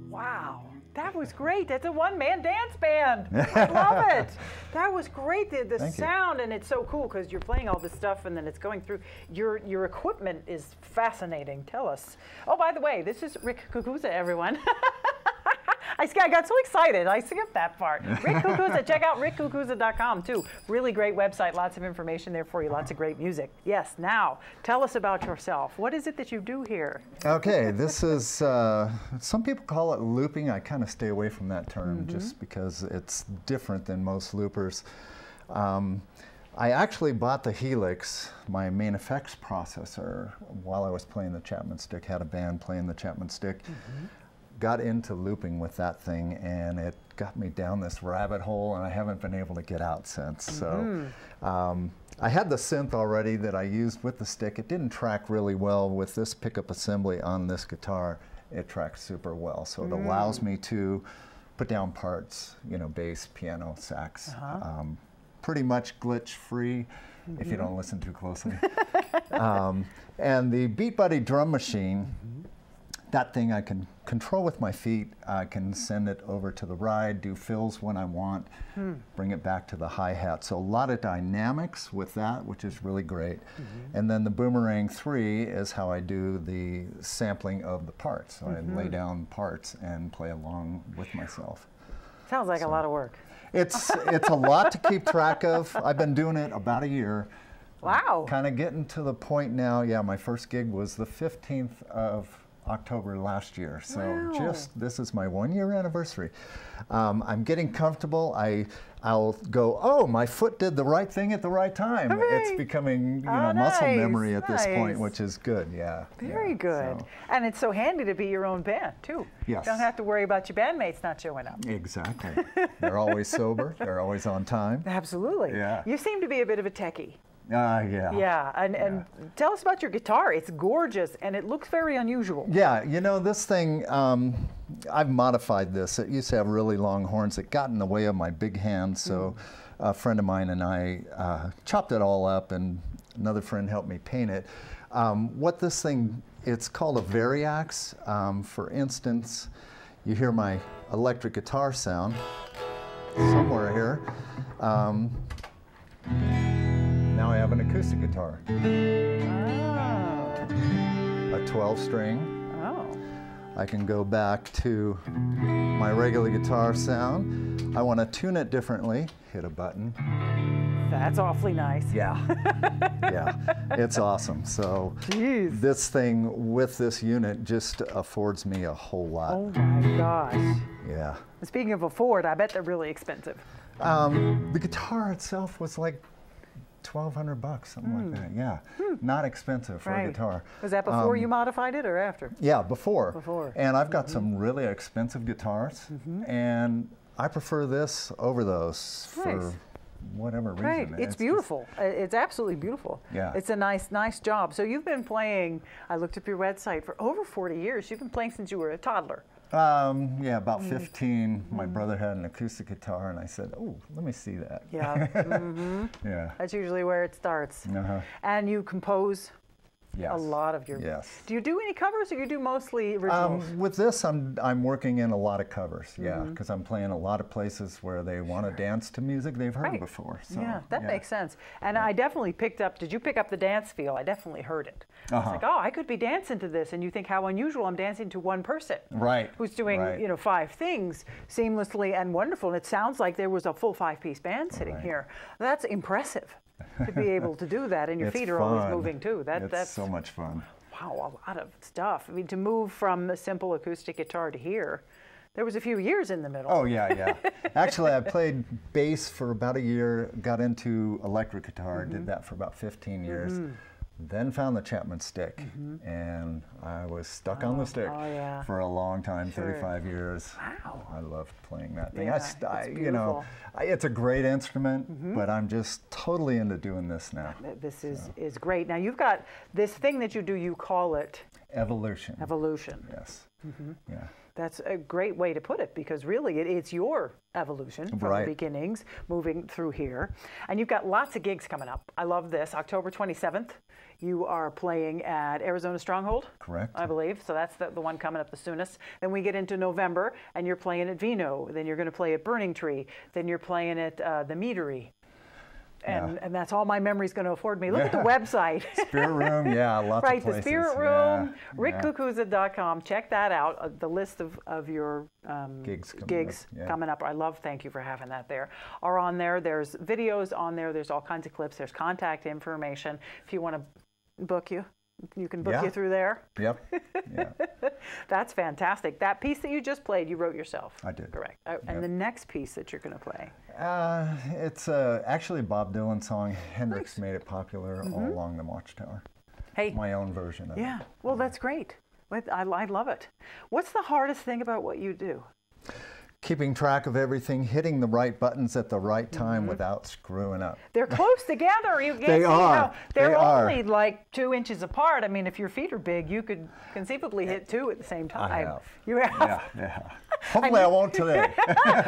Wow, that was great. That's a one-man dance band. I love it. That was great. The sound, and it's so cool because you're playing all this stuff and then it's going through. Your equipment is fascinating. Tell us. Oh, by the way, this is Rick Cucuzza, everyone. I got so excited. I skipped that part. Rick Cucuzza. Check out rickcucuzza.com too. Really great website. Lots of information there for you. Lots of great music. Yes. Now, tell us about yourself. What is it that you do here? Okay. This is, some people call it looping. I kind of stay away from that term just because it's different than most loopers. I actually bought the Helix, my main effects processor, while I was playing the Chapman stick. Had a band playing the Chapman stick. Got into looping with that thing, and it got me down this rabbit hole, and I haven't been able to get out since. So I had the synth already that I used with the stick. It didn't track really well. With this pickup assembly on this guitar, it tracks super well. So it allows me to put down parts, you know, bass, piano, sax, pretty much glitch-free if you don't listen too closely. And the Beat Buddy drum machine that thing I can control with my feet. I can send it over to the ride, do fills when I want, bring it back to the hi-hat. So a lot of dynamics with that, which is really great. And then the Boomerang 3 is how I do the sampling of the parts. So I lay down parts and play along with myself. Sounds like a lot of work. It's a lot to keep track of. I've been doing it about a year. Wow. Kind of getting to the point now. Yeah, my first gig was the 15th of October last year. So this is my 1-year anniversary. I'm getting comfortable. I'll go, oh, my foot did the right thing at the right time. Hooray. It's becoming muscle memory at this point, which is good. Yeah. Very good. So. And it's so handy to be your own band too. Yes. You don't have to worry about your bandmates not showing up. Exactly. They're always sober. They're always on time. Absolutely. Yeah. You seem to be a bit of a techie. Yeah. Yeah, and tell us about your guitar. It's gorgeous, and it looks very unusual. Yeah, you know, this thing, I've modified this. It used to have really long horns. It got in the way of my big hands, so a friend of mine and I chopped it all up, and another friend helped me paint it. What this thing, it's called a variax. For instance, you hear my electric guitar sound somewhere here. Now I have an acoustic guitar. A 12-string. Oh. I can go back to my regular guitar sound. I want to tune it differently. Hit a button. That's awfully nice. Yeah. Yeah. It's awesome. So this thing with this unit just affords me a whole lot. Oh my gosh. Yeah. Speaking of afford, I bet they're really expensive. The guitar itself was like $1,200, something like that. Yeah, not expensive for a guitar. Was that before you modified it or after? Yeah, before. Before. And I've got some really expensive guitars, and I prefer this over those for whatever reason. Right, it's beautiful. It's absolutely beautiful. Yeah. It's a nice job. So you've been playing, I looked up your website, for over 40 years. You've been playing since you were a toddler. Yeah, about 15. My brother had an acoustic guitar, and I said, "Oh, let me see that." Yeah. Yeah. That's usually where it starts. And you compose a lot of your. Yes. Do you do any covers, or you do mostly originals? With this, I'm working in a lot of covers. Yeah, because I'm playing a lot of places where they want to dance to music they've heard before. So, yeah, that makes sense. And I definitely picked up. Did you pick up the dance feel? I definitely heard it. It's like, oh, I could be dancing to this, and you think how unusual. I'm dancing to one person, who's doing 5 things seamlessly and wonderful. And it sounds like there was a full 5-piece band sitting here. That's impressive to be able to do that, and your feet are always moving too. That's so much fun. Wow, a lot of stuff. I mean, to move from a simple acoustic guitar to here, there was a few years in the middle. Oh yeah. Actually, I played bass for about a year. Got into electric guitar. Did that for about 15 years. Then found the Chapman stick, and I was stuck on the stick for a long time, 35 years. Wow. I loved playing that thing. It's a great instrument, but I'm just totally into doing this now. This is great. Now you've got this thing that you do, you call it? Evolution. Evolution. Yes. Yeah. That's a great way to put it, because really it's your evolution from the beginnings, moving through here. And you've got lots of gigs coming up. I love this. October 27th, you are playing at Arizona Stronghold. Correct. I believe. So that's the one coming up the soonest. Then we get into November, and you're playing at Vino. Then you're going to play at Burning Tree. Then you're playing at the Meadery. And that's all my memory's going to afford me. Look at the website. Spirit Room, lots of places. The Spirit Room, rickcucuzza.com. Check that out, the list of your gigs coming up. Thank you for having that there. Are on there. There's videos on there. There's all kinds of clips. There's contact information. If you want to book you can book you through there. Yep. That's fantastic. That piece that you just played, you wrote yourself. I did. Correct. And the next piece that you're going to play? It's actually a Bob Dylan song. Hendrix made it popular all along the Watchtower. Hey. My own version of it. Yeah. Well, that's great. I love it. What's the hardest thing about what you do? Keeping track of everything, hitting the right buttons at the right time without screwing up. They're close together. They are. They're only like 2 inches apart. I mean, if your feet are big, you could conceivably hit 2 at the same time. I have. You have? Yeah. Hopefully I won't today.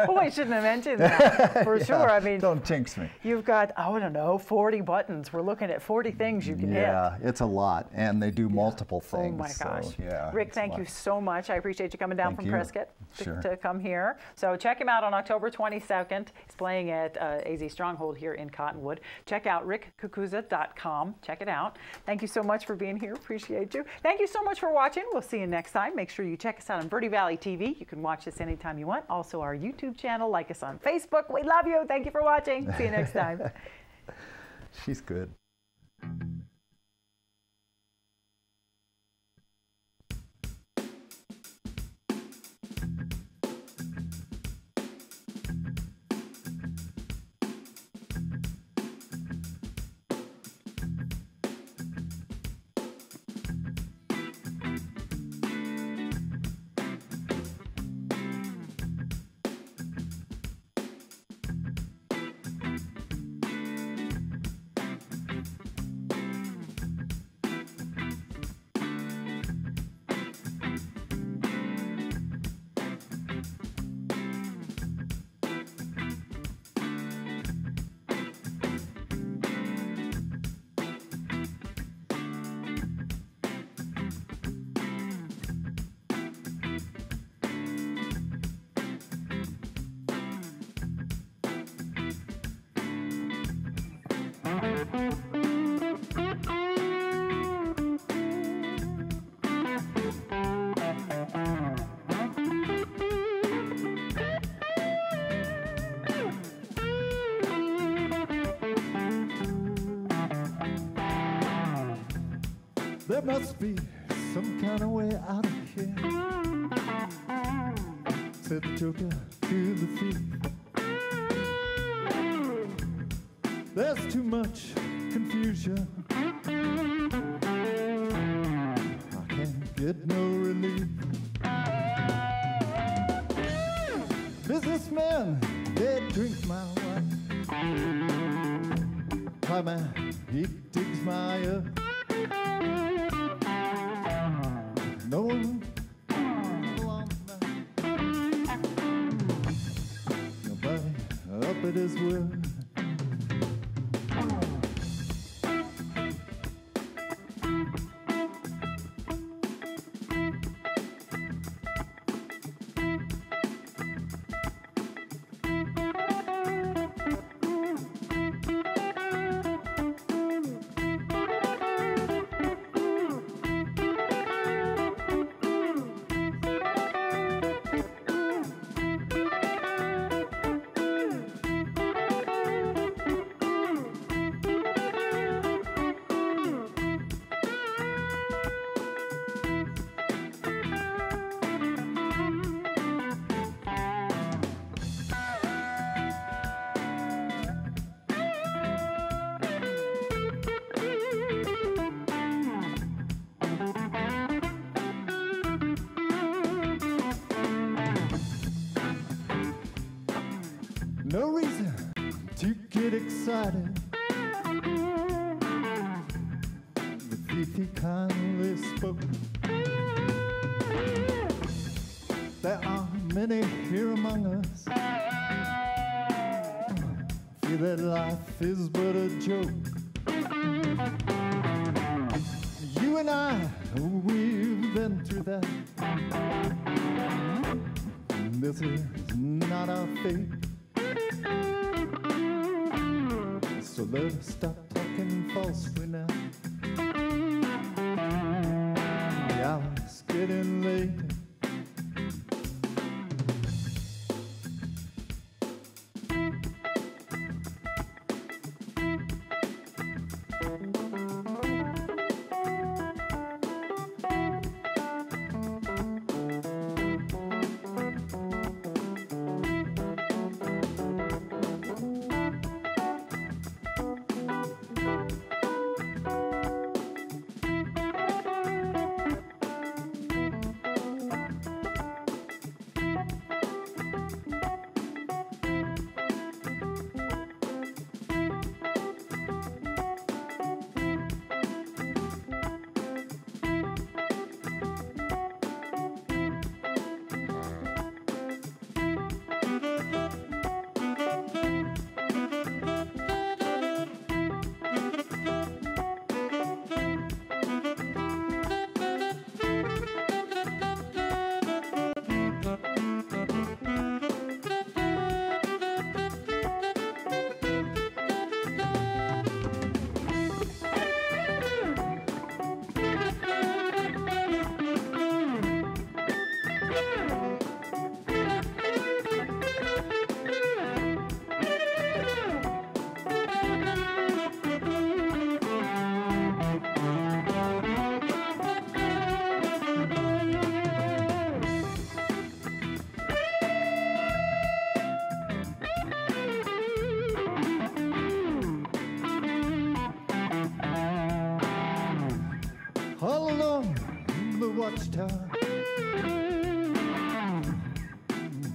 Oh, I shouldn't have mentioned that, for sure. I mean, don't jinx me. You've got, I don't know, 40 buttons. We're looking at 40 things you can hit. Yeah, it's a lot, and they do multiple things. Oh my gosh. So, yeah, Rick, thank you so much. I appreciate you coming down from Prescott to come here. So check him out on October 22nd. He's playing at AZ Stronghold here in Cottonwood. Check out rickcucuzza.com. Check it out. Thank you so much for being here. Appreciate you. Thank you so much for watching. We'll see you next time. Make sure you check us out on Verde Valley TV. You can watch this anytime you want. Also our YouTube channel. Like us on Facebook. We love you. Thank you for watching. See you next time. She's good. There must be some kind of way out of here, said the joker to the thief. There's too much confusion, I can't get no relief. Businessmen, they drink my wine, my man, he digs my earth. No one along the line. Nobody up at his word. No reason to get excited. The thief he kindly spoke. There are many here among us feel that life is but a joke. You and I, we've been through that. This is not our fate. So let's stop talking falsely now. The hour's getting late. all along the watchtower.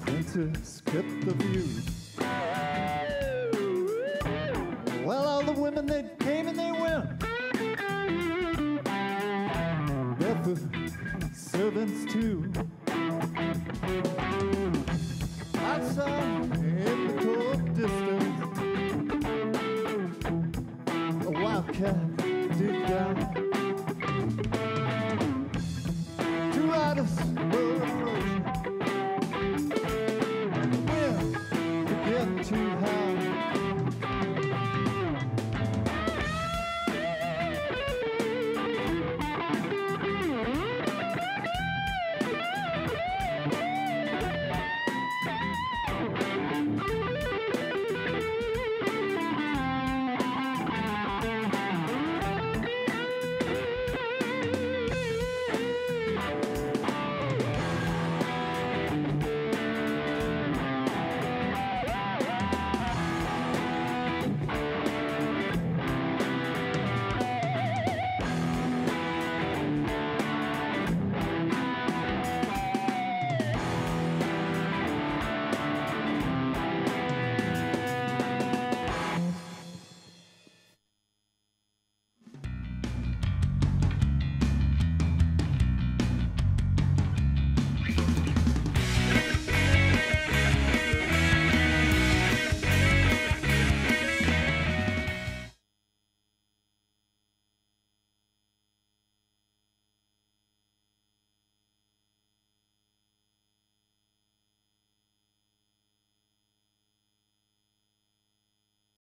Princess kept the view. Well, all the women, they came and they went. Death of servants too. Outside in the cold distance, a wildcat dig down.